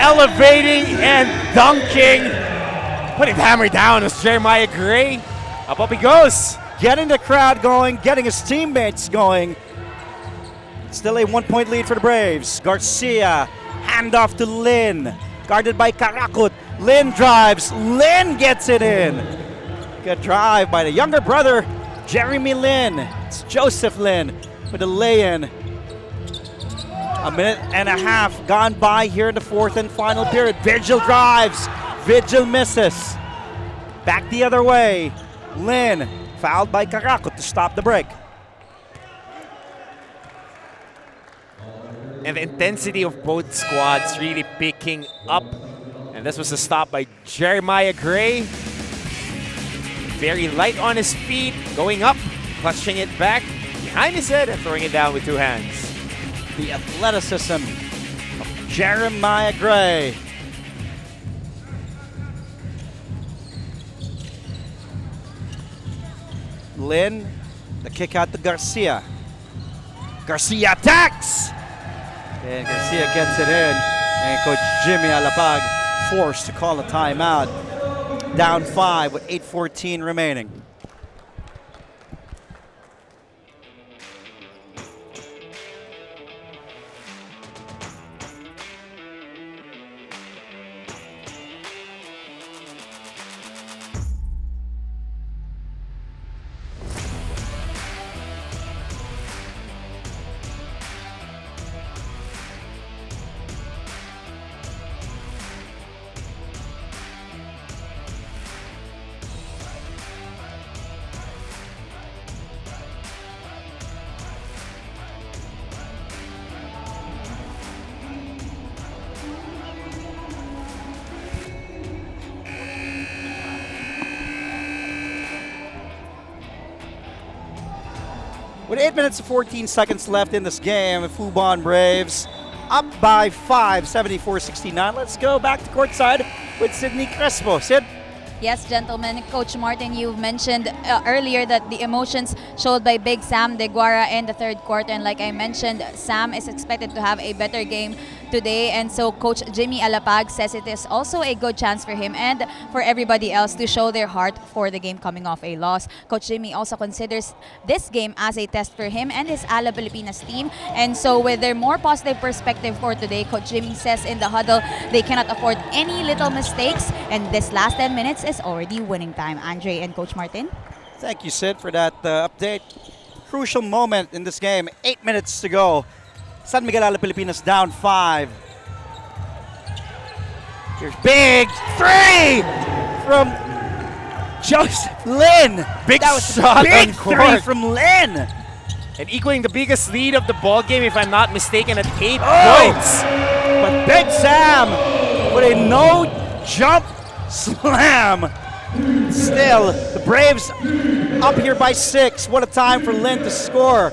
Elevating and dunking. Putting the hammer down is Jeremiah Gray. Up he goes. Getting the crowd going, getting his teammates going. Still a 1-point lead for the Braves. Garcia, handoff to Lin. Guarded by Karakut. Lin drives. Lin gets it in. Good drive by the younger brother, Jeremy Lin. It's Joseph Lin with a lay-in. A minute and a half gone by here in the fourth and final period. Vigil drives. Vigil misses. Back the other way. Lin fouled by Karakut to stop the break. And the intensity of both squads really picking up. And this was a stop by Jeremiah Gray. Very light on his feet, going up, clutching it back behind his head and throwing it down with 2 hands. The athleticism of Jeremiah Gray. Lin, the kick out to Garcia. Garcia attacks! And Garcia gets it in. And Coach Jimmy Alabag forced to call a timeout. Down 5 with 8:14 remaining. With 8 minutes and 14 seconds left in this game, Fubon Braves up by 5, 74-69. Let's go back to courtside with Sydney Crespo. Sid? Yes, gentlemen. Coach Martin, you mentioned earlier that the emotions showed by Big Sam De Guara in the third quarter. And like I mentioned, Sam is expected to have a better game today. And so Coach Jimmy Alapag says it is also a good chance for him and for everybody else to show their heart for the game coming off a loss. Coach Jimmy also considers this game as a test for him and his Alab Pilipinas team. And so with their more positive perspective for today, Coach Jimmy says in the huddle, they cannot afford any little mistakes. And this last 10 minutes is already winning time. Andre and Coach Martin. Thank you, Sid, for that update. Crucial moment in this game. 8 minutes to go. San Miguel Alab Pilipinas down 5. Here's big 3 from Joseph Lin. Big that was shot big on 3 court. from Lin. And equaling the biggest lead of the ball game, if I'm not mistaken, at 8 points. But Big Sam with a no-jump slam. Still, the Braves up here by 6. What a time for Lin to score.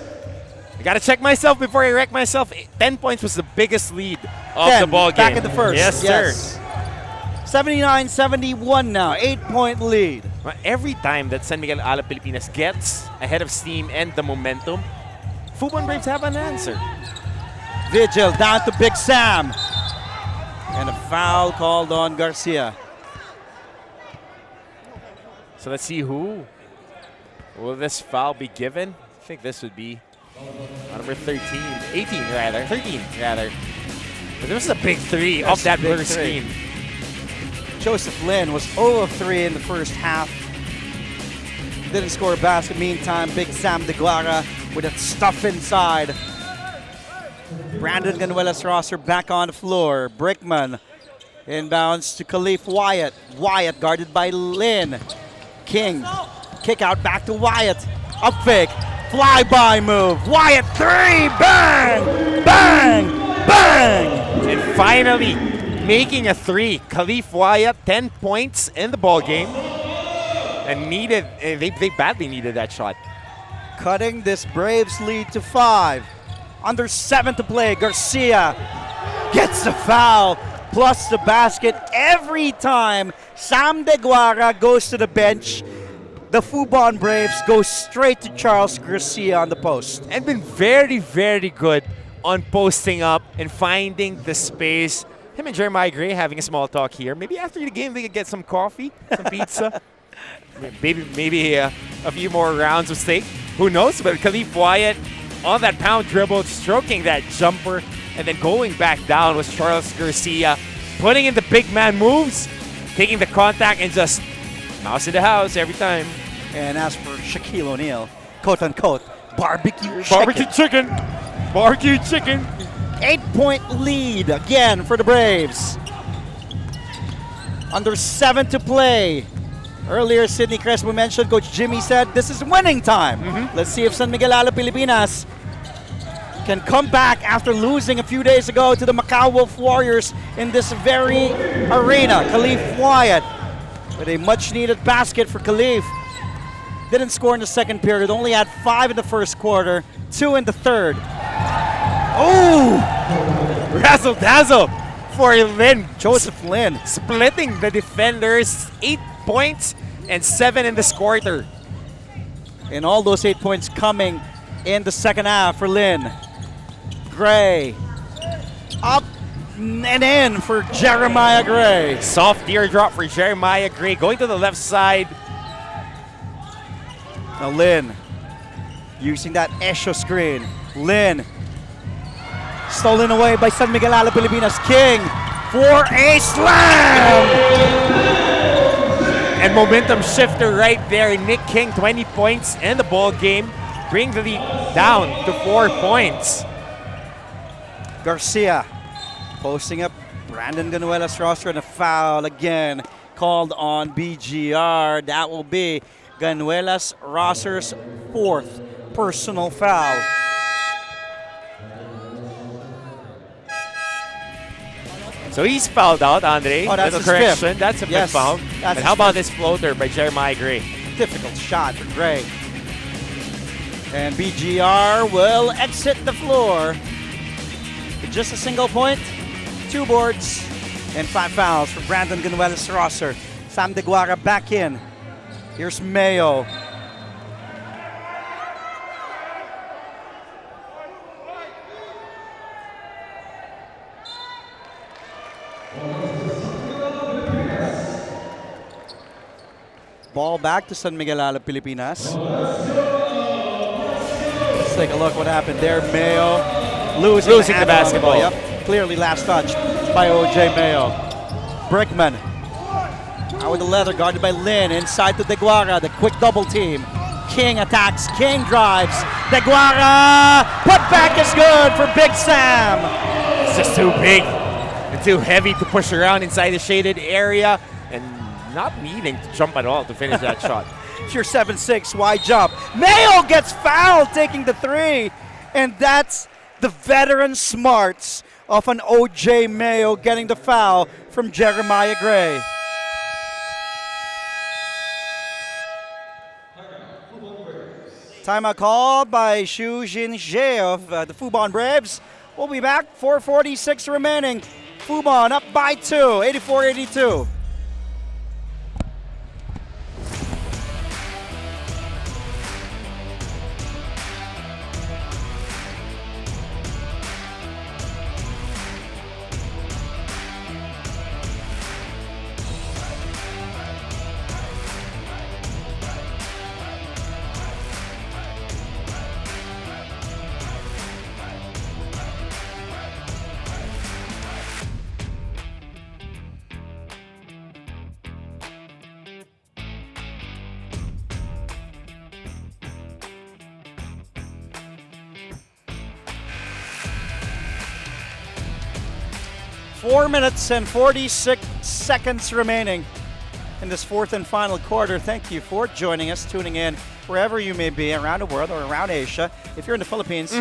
I gotta check myself before I wreck myself. 10 points was the biggest lead of the ball game. Back in the first. Yes, sir. 79-71 now, 8-point lead. Well, every time that San Miguel Alab Pilipinas gets ahead of steam and the momentum, Fubon Braves have an answer. Vigil down to Big Sam. And a foul called on Garcia. So let's see who will this foul be given. I think this would be number 13, 13 rather. But this was a big 3 off that blur screen. Joseph Lin was 0 of 3 in the first half. Didn't score a basket. Meantime, Big Sam De Guara with that stuff inside. Brandon Ganuelas Rosser back on the floor. Brickman inbounds to Khalif Wyatt. Wyatt guarded by Lin. King, kick out back to Wyatt. Up fake, fly-by move. Wyatt 3, bang, bang, bang. And finally, making a 3. Khalif Wyatt, 10 points in the ball game. And they badly needed that shot. Cutting this Braves lead to 5. Under 7 to play, Garcia gets the foul. Plus the basket every time Sam De Guara goes to the bench. The Fubon Braves go straight to Charles Garcia on the post. And been very, very good on posting up and finding the space. Him and Jeremiah Gray having a small talk here. Maybe after the game they could get some coffee, some pizza. maybe a few more rounds of steak. Who knows? But Khalif Wyatt on that pound dribble, stroking that jumper. And then going back down was Charles Garcia, putting in the big man moves, taking the contact and just mouse in the house every time. And as for Shaquille O'Neal, quote-unquote, barbecue chicken. 8-point lead again for the Braves. Under 7 to play. Earlier, Sydney Crespo mentioned, Coach Jimmy said, this is winning time. Let's see if San Miguel Alab Pilipinas can come back after losing a few days ago to the Macau Wolf Warriors in this very arena. Khalif Wyatt with a much-needed basket for Khalif. Didn't score in the second period, only had 5 in the first quarter, 2 in the third. Oh! Razzle-dazzle for Lin. Joseph Lin. Splitting the defenders, 8 points and 7 in this quarter. And all those 8 points coming in the second half for Lin. Gray. Up and in for Jeremiah Gray. Soft teardrop for Jeremiah Gray. Going to the left side. Now Lin using that Esho screen. Lin. Stolen away by San Miguel Alab Pilipinas. King for a slam! And momentum shifter right there. Nick King, 20 points in the ball game. Bring the lead down to 4 points. Garcia posting up Brandon Ganuela's roster, and a foul again called on BGR. That will be Ganuela's roster's 4th personal foul. So he's fouled out, Andre. Oh, that's Little his correction. fifth. That's a Yes, fifth foul. that's And his how about fifth. this floater by Jeremiah Gray? Difficult shot for Gray. And BGR will exit the floor with just a single point, 2 boards, and 5 fouls for Brandon Ganuela's roster. Sam Deguara back in. Here's Mayo. Ball back to San Miguel Alab Pilipinas. Let's take a look what happened there. Mayo losing the handle basketball. on the ball. Yep. Clearly last touch by OJ Mayo. Brickman out with the leather, guarded by Lin. Inside to Deguara, the quick double team. King attacks, King drives. Deguara, put back is good for Big Sam. It's just too big and too heavy to push around inside the shaded area and not needing to jump at all to finish that shot. It's your 7-6 wide jump. Mayo gets fouled taking the 3. And that's the veteran smarts of an OJ Mayo getting the foul from Jeremiah Gray. Timeout called by Xu Jinjie of the Fubon Braves. We'll be back. 4:46 remaining. Fubon up by 2, 84-82. Four minutes and 46 seconds remaining in this 4th and final quarter. Thank you for joining us, tuning in wherever you may be around the world or around Asia. If you're in the Philippines,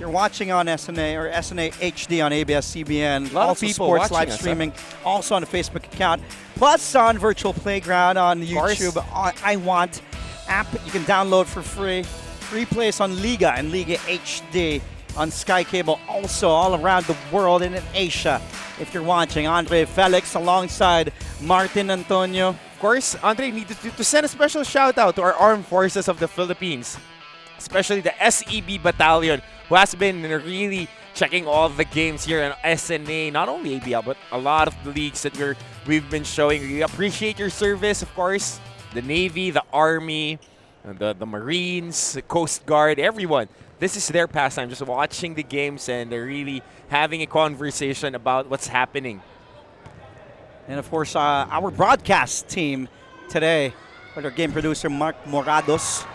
you're watching on SNA or SNA HD on ABS-CBN. A lot of Also people sports watching live us, streaming, also on the Facebook account, plus on Virtual Playground on YouTube. I Want app you can download for free. Replays on Liga and Liga HD on Sky Cable, also all around the world and in Asia. If you're watching, Andre Felix alongside Martin Antonio. Of course, Andre needed to send a special shout out to our armed forces of the Philippines, especially the SEB Battalion, who has been really checking all the games here in SNA, not only ABL, but a lot of the leagues that we've been showing. We appreciate your service, of course. The Navy, the Army, the Marines, the Coast Guard, everyone. This is their pastime, just watching the games, and they're really having a conversation about what's happening. And of course, our broadcast team today, with our game producer Mark Morados,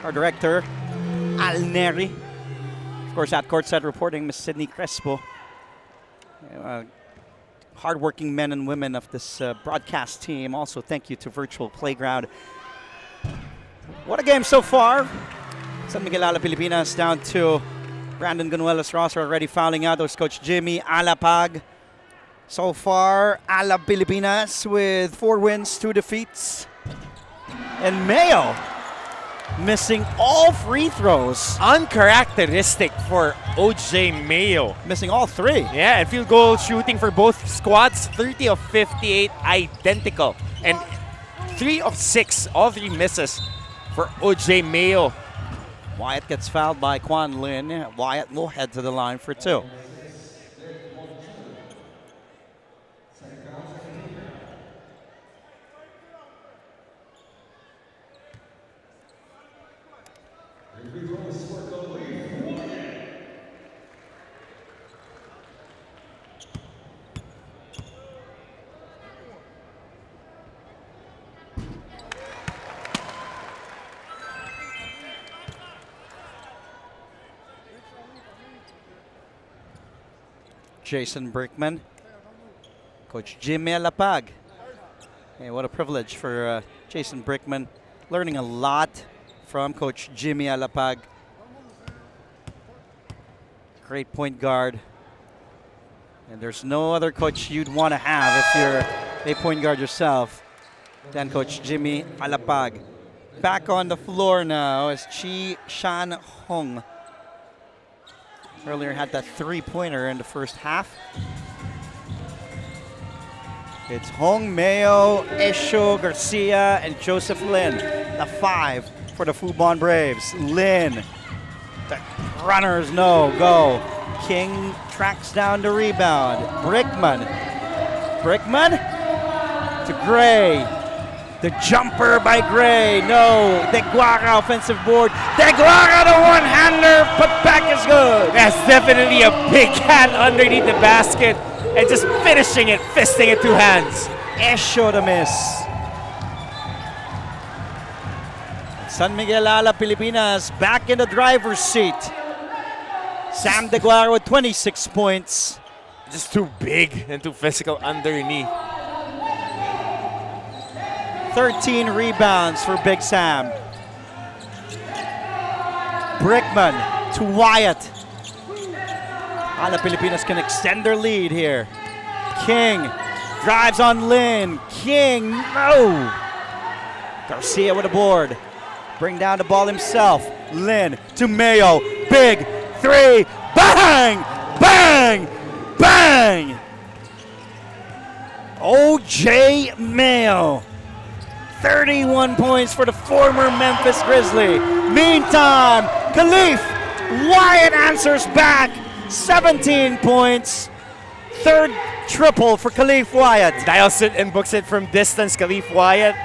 our director Al Neri, of course at courtside reporting Miss Sydney Crespo, hardworking men and women of this broadcast team. Also, thank you to Virtual Playground. What a game so far. San Miguel Alab Pilipinas down to Brandon Ganuelos roster already fouling out. There's Coach Jimmy Alapag. So far, Alab Pilipinas with 4 wins, 2 defeats. And Mayo missing all free throws. Uncharacteristic for OJ Mayo. Missing all 3. Yeah, and field goal shooting for both squads, 30 of 58, identical. And 3 of 6, all 3 misses for OJ Mayo. Wyatt gets fouled by Quan Lin. Wyatt will head to the line for 2. Jason Brickman, Coach Jimmy Alapag. Hey, what a privilege for Jason Brickman, learning a lot from Coach Jimmy Alapag. Great point guard. And there's no other coach you'd want to have if you're a point guard yourself than Coach Jimmy Alapag. Back on the floor now is Chi Shan Hong. Earlier had that 3-pointer in the first half. It's Hong, Mayo, Esho, Garcia, and Joseph Lin. The 5 for the Fubon Braves. Lin, the runners no go. King tracks down the rebound. Brickman to Gray. The jumper by Gray, no. Deguara offensive board. Deguara, the one-hander, put back is good. That's definitely a big hand underneath the basket and just finishing it, fisting it 2 hands. Esho the miss. San Miguel Alab Pilipinas back in the driver's seat. Sam Deguara with 26 points. Just too big and too physical underneath. 13 rebounds for Big Sam. Brickman to Wyatt. Alab Pilipinas can extend their lead here. King drives on Lin. King, no. Garcia with a board. Bring down the ball himself. Lin to Mayo. Big 3. Bang! Bang! Bang! OJ Mayo. 31 points for the former Memphis Grizzly. Meantime, Khalif Wyatt answers back. 17 points. 3rd triple for Khalif Wyatt. Dials it and books it from distance, Khalif Wyatt.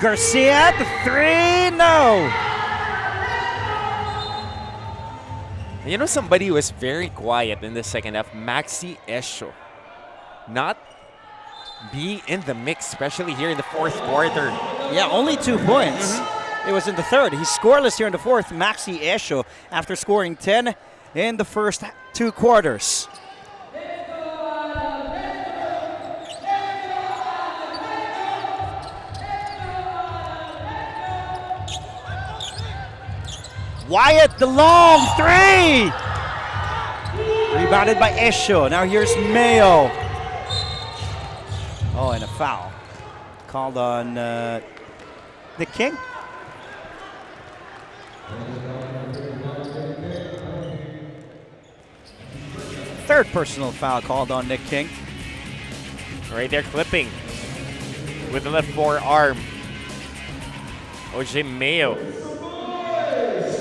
Garcia, the 3, no. You know, somebody who was very quiet in the second half, Maxi Esho. Not be in the mix, especially here in the 4th quarter. Yeah, only 2 points. It was in the 3rd. He's scoreless here in the 4th. Maxi Esho after scoring 10 in the first 2 quarters. Wyatt, the long 3! Rebounded by Esho. Now here's Mayo. Oh, and a foul called on Nick King. Third personal foul called on Nick King. Right there, clipping with the left forearm. OJ Mayo.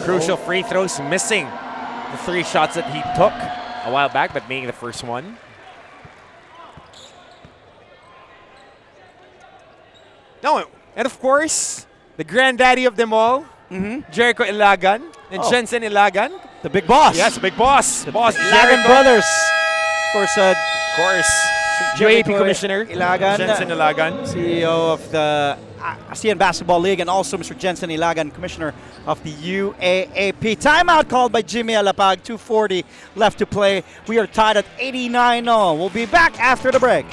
Crucial free throws missing. The 3 shots that he took a while back, but making the first one. No, and of course, the granddaddy of them all, Jericho Ilagan and Jensen Ilagan. The big boss. Yes, big boss. The boss, Ilagan Jericho. brothers. Of course, UAP Commissioner Ilagan, Jensen Ilagan. CEO of the ASEAN Basketball League, and also Mr. Jensen Ilagan, Commissioner of the UAAP. Timeout called by Jimmy Alapag. 2:40 left to play. We are tied at 89-all. We'll be back after the break.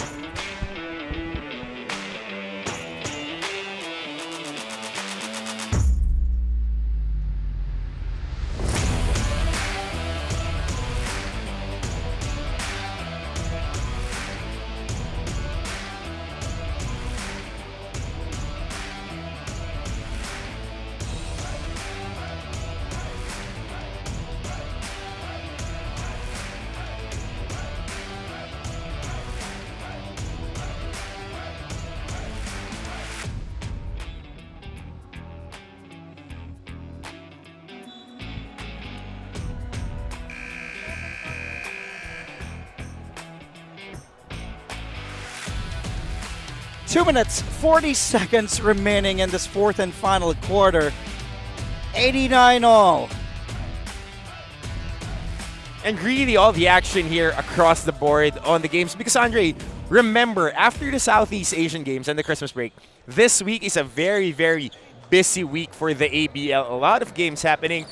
2 minutes, 40 seconds remaining in this fourth and final quarter. 89 all. And really all the action here across the board on the games. Because Andre, remember, after the Southeast Asian Games and the Christmas break, this week is a very, very busy week for the ABL. A lot of games happening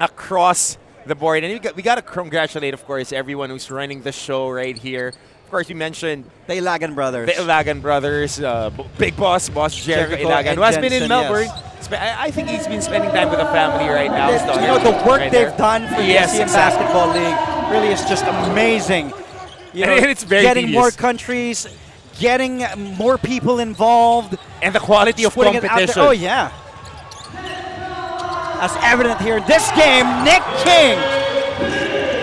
across the board. And we got to congratulate, of course, everyone who's running the show right here. Of course, we mentioned The Ilagan brothers. the Ilagan brothers, Big Boss Jericho Ilagan, who has been in Jensen, Melbourne. yes. I think he's been spending time with the family right now. You know, the work right they've there. done for Yes, the ASEAN exactly. Basketball League really is just amazing. You know, And it's very getting tedious. more countries, getting more people involved. And the quality of putting it out there. competition. Oh, yeah. As evident here in this game, Nick King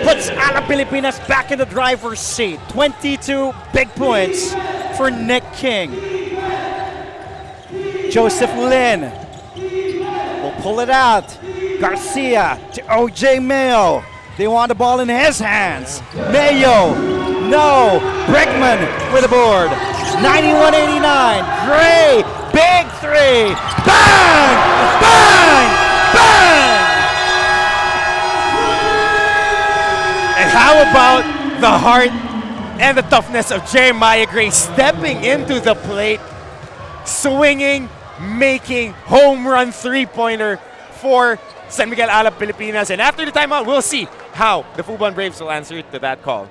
puts Alab Pilipinas back in the driver's seat. 22 big points for Nick King. Joseph Lin will pull it out. Garcia to OJ Mayo. They want the ball in his hands. Mayo, no. Bregman with the board. 91-89. Gray, big three. Bang! Bang! Bang! And how about the heart and the toughness of Jeremiah Gray stepping into the plate, swinging, making home run three-pointer for San Miguel Alab Pilipinas. And after the timeout, we'll see how the Fubon Braves will answer to that call.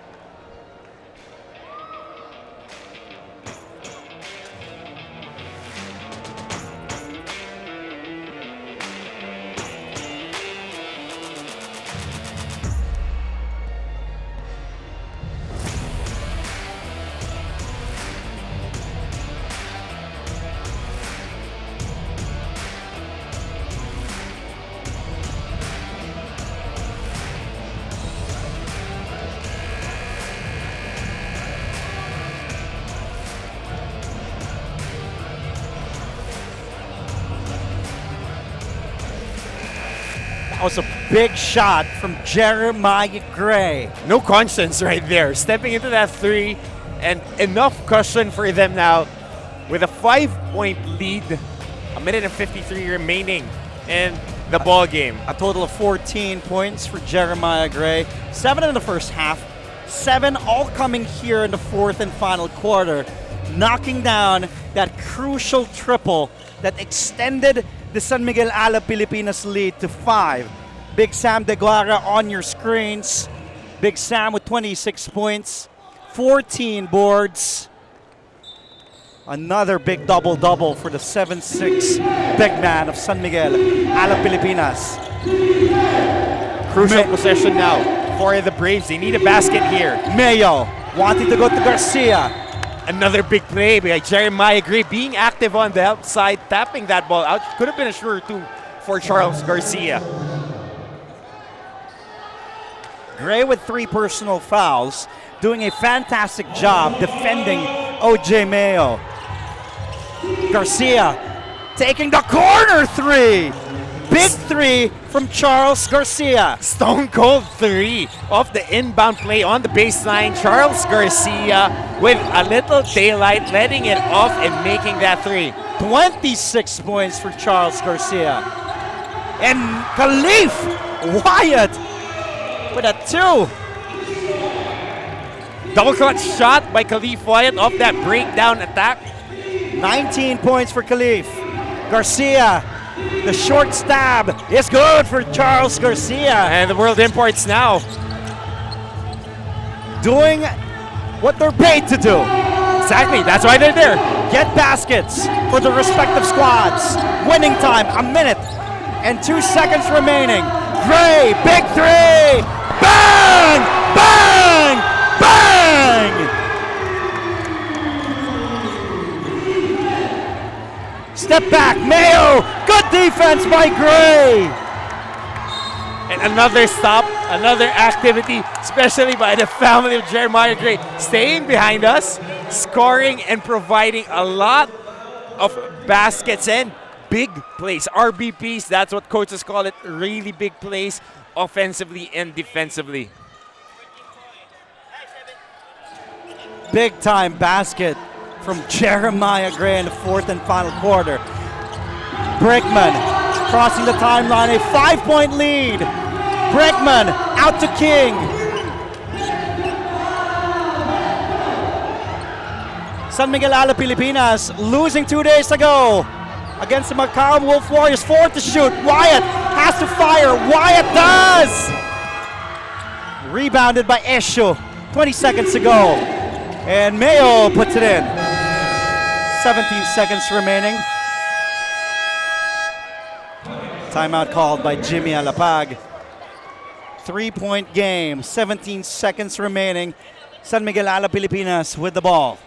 That was a big shot from Jeremiah Gray. No conscience right there. Stepping into that three, and enough cushion for them now with a 5-point lead. A minute and 53 remaining in the ball game. A total of 14 points for Jeremiah Gray. 7 in the first half. 7 all coming here in the fourth and final quarter. Knocking down that crucial triple that extended the San Miguel Alab Pilipinas lead to 5. Big Sam De Guara on your screens. Big Sam with 26 points, 14 boards. Another big double-double for the 7'6" big man of San Miguel Alab Pilipinas. Crucial possession now for the Braves. They need a basket here. Mayo wanting to go to Garcia. Another big play by Jeremiah Gray, being active on the outside, tapping that ball out. Could have been a sure two for Charles Garcia. Gray with 3 personal fouls, doing a fantastic job defending OJ Mayo. Garcia taking the corner 3. Big 3 from Charles Garcia. Stone cold 3 off the inbound play on the baseline. Charles Garcia with a little daylight, letting it off and making that 3. 26 points for Charles Garcia. And Khalif Wyatt with a 2. Double clutch shot by Khalif Wyatt off that breakdown attack. 19 points for Khalif. Garcia, the short stab is good for Charles Garcia. And the World Imports now Doing what they're paid to do. exactly, that's why they're there. Get baskets for the respective squads. Winning time, 1 minute and 2 seconds remaining. Gray, big 3. Bang! Bang! Bang! Step back, Mayo. Good defense by Gray. And another stop, another activity, especially by the family of Jeremiah Gray, staying behind us, scoring and providing a lot of baskets and big plays. RBPs, that's what coaches call it, really big plays offensively and defensively. Big time basket from Jeremiah Gray in the fourth and final quarter. Brickman crossing the timeline, a 5-point lead. Brickman out to King. San Miguel Alab Pilipinas losing 2 days ago against the Macau Wolf Warriors. 4 to shoot. Wyatt has to fire. Wyatt does! Rebounded by Esho 20 seconds to go. And Mayo puts it in. 17 seconds remaining. Timeout called by Jimmy Alapag. 3-point game, 17 seconds remaining. San Miguel Alab Pilipinas with the ball.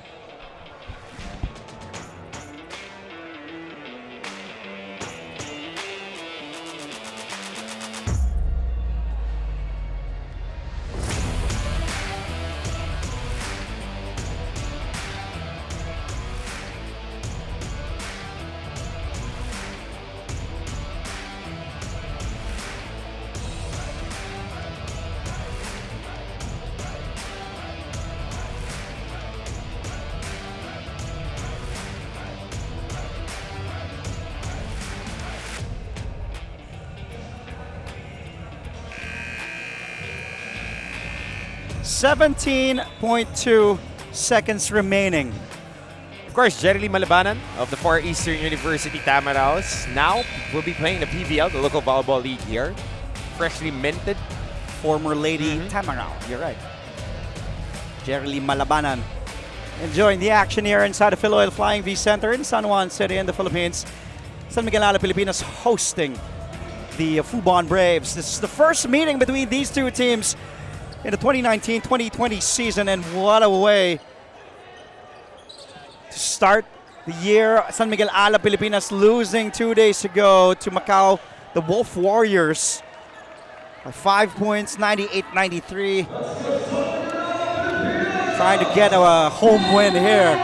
.2 seconds remaining. Of course, Jerry Malabanan of the Far Eastern University Tamaraos now will be playing the PVL, the local volleyball league here. Freshly minted. Former Lady Tamarao, you're right. Jerry Malabanan enjoying the action here inside the Filoil Flying V Center in San Juan City in the Philippines. San Miguel Alab Pilipinas hosting the Fubon Braves. This is the first meeting between these two teams in the 2019-2020 season, and what a way to start the year. San Miguel Alab Pilipinas losing 2 days ago to Macau, the Wolf Warriors, by 5 points, 98-93. Trying to get a home win here.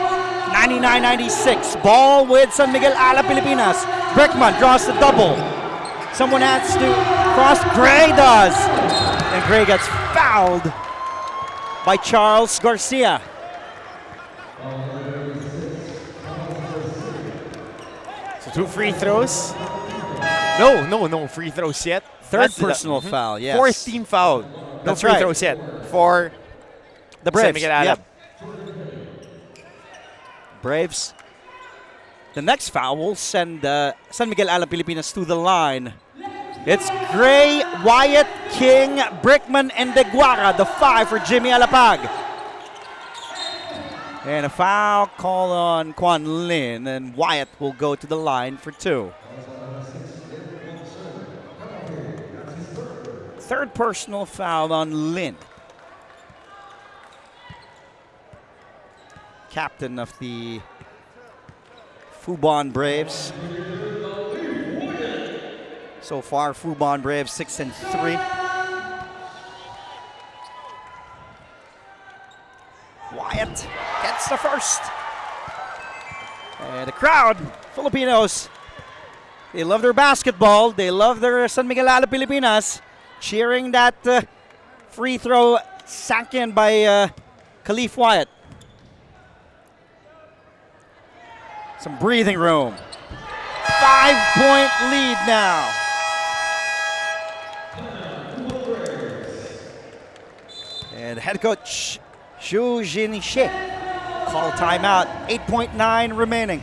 99-96. Ball with San Miguel Alab Pilipinas. Brickman draws the double. Someone has to cross. Gray does. And Gray gets fouled by Charles Garcia. So 2 free throws. No free throws yet. Third personal foul, yes. Fourth team foul. No That's free right. throws yet for The Braves. San Miguel Alab. Yep. Braves. The next foul will send San Miguel Alab Pilipinas to the line. It's Gray, Wyatt, King, Brickman, and Deguara, the 5 for Jimmy Alapag. And a foul call on Juan Lin, and Wyatt will go to the line for 2. Third personal foul on Lin. Captain of the Fubon Braves. So far, Fubon Braves 6-3. Wyatt gets the first. And the crowd, Filipinos, they love their basketball. They love their San Miguel Alab Pilipinas. Cheering that free throw sank in by Khalif Wyatt. Some breathing room. 5-point lead now. And head coach Xu Jinxie call timeout. 8.9 remaining.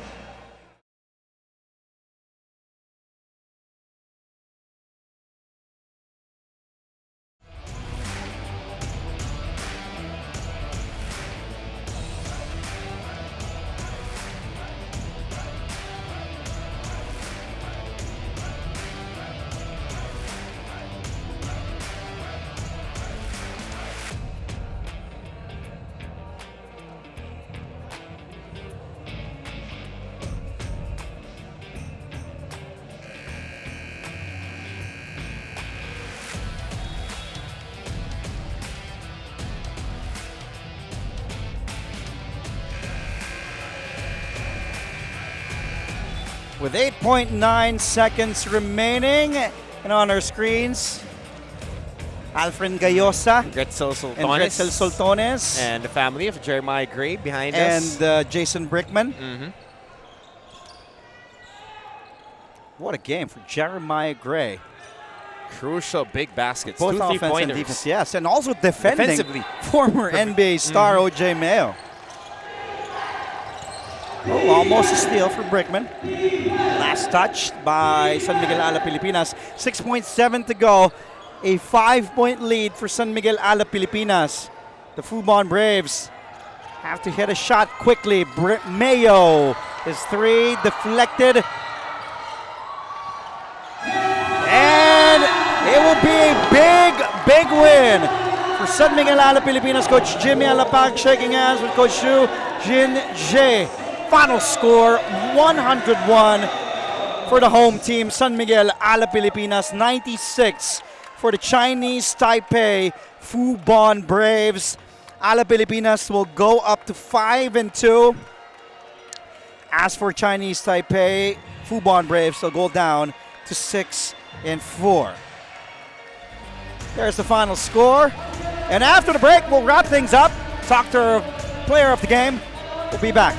With 8.9 seconds remaining, and on our screens, Alfred Gayosa, Gretzel and Gretzel Soltones. Soltones, And the family of Jeremiah Gray behind and us. Jason Brickman. Mhm. What a game for Jeremiah Gray. Crucial big baskets. Both 2 offense and 3-pointers. defense, yes, and also defending Defensively. former NBA star OJ Mayo. Oh, almost a steal for Brickman. Last touch by San Miguel Alab Pilipinas. 6.7 to go. A 5-point lead for San Miguel Alab Pilipinas. The Fubon Braves have to hit a shot quickly. Mayo, his three deflected. And it will be a big win for San Miguel Alab Pilipinas. Coach Jimmy Alapag shaking hands with Coach Xu Jin-jae. Final score, 101 for the home team. San Miguel Alab Pilipinas, 96 for the Chinese Taipei Fubon Braves. Alab Pilipinas will go up to 5-2. As for Chinese Taipei, Fubon Braves will go down to 6-4. There's the final score. And after the break, we'll wrap things up. Talk to our player of the game. We'll be back.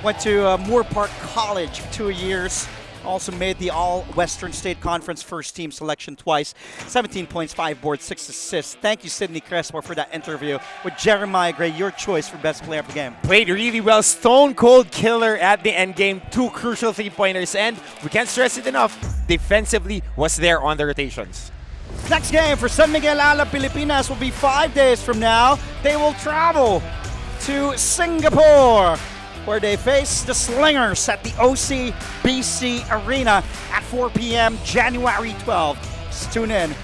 Went to Moore Park College for 2 years. Also made the All-Western State Conference first team selection twice. 17 points, 5 boards, 6 assists. Thank you, Sidney Crespo, for that interview with Jeremiah Gray, your choice for best player of the game. Played really well. Stone cold killer at the end game. 2 crucial 3-pointers. And we can't stress it enough. Defensively was there on the rotations. Next game for San Miguel Alab Pilipinas will be 5 days from now. They will travel to Singapore, where they face the Slingers at the OCBC Arena at 4 p.m. January 12th. Just tune in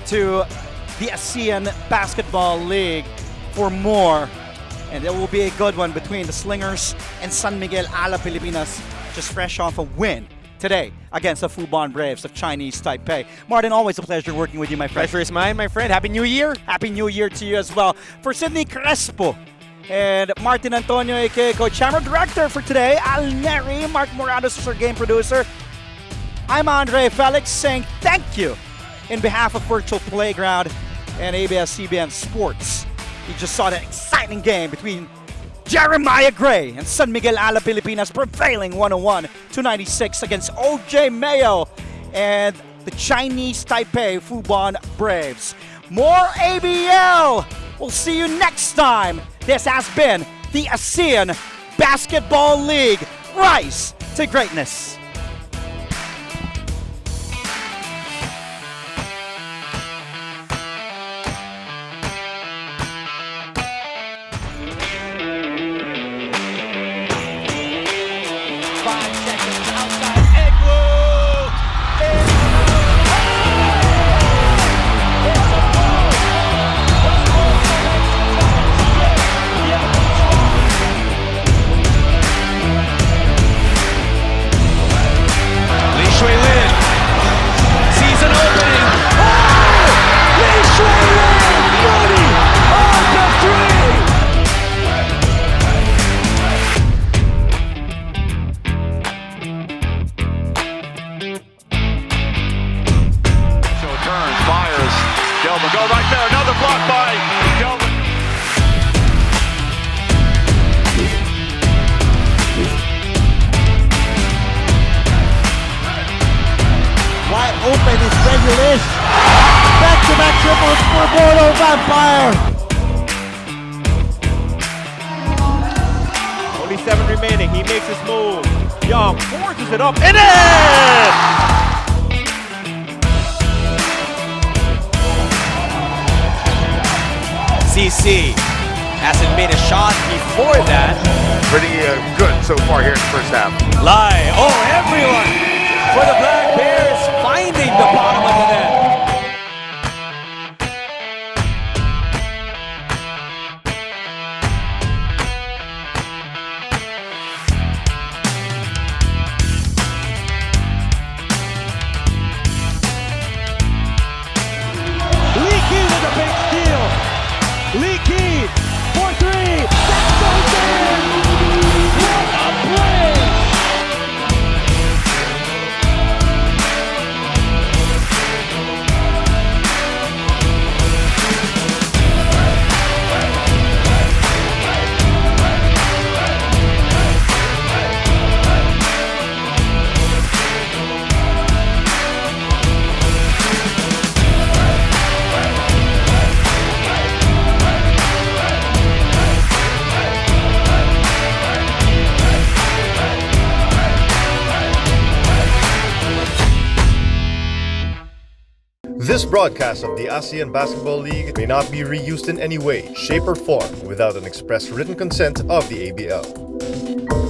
to the ASEAN Basketball League for more. And it will be a good one between the Slingers and San Miguel Alab Pilipinas, just fresh off a win today against the Fubon Braves of Chinese Taipei. Martin, always a pleasure working with you, my friend. Pleasure is mine, my friend. Happy New Year. Happy New Year to you as well. For Sidney Crespo and Martin Antonio, aka Coach Chamber, director for today, Al Neri, Mark Morados is our game producer. I'm Andre Felix saying thank you in behalf of Virtual Playground and ABS-CBN Sports. You just saw that exciting game between Jeremiah Gray and San Miguel Alab Pilipinas, prevailing 101-96 against OJ Mayo and the Chinese Taipei Fubon Braves. More ABL! We'll see you next time. This has been the ASEAN Basketball League. Rise to greatness. Go right there, another block by Delvin. Wide open is Specialist. Back-to-back triples for Mono Vampire. Only 7 remaining. He makes his move. Young forces it up and in! CC hasn't made a shot before that. Pretty good so far here in the first half. Lie. Oh, everyone for the Black Bears finding the bottom of the net. Leaky with a big steal. Leaky for 3. That goes in. What a play! This broadcast of the ASEAN Basketball League may not be reused in any way, shape, or form without an express written consent of the ABL.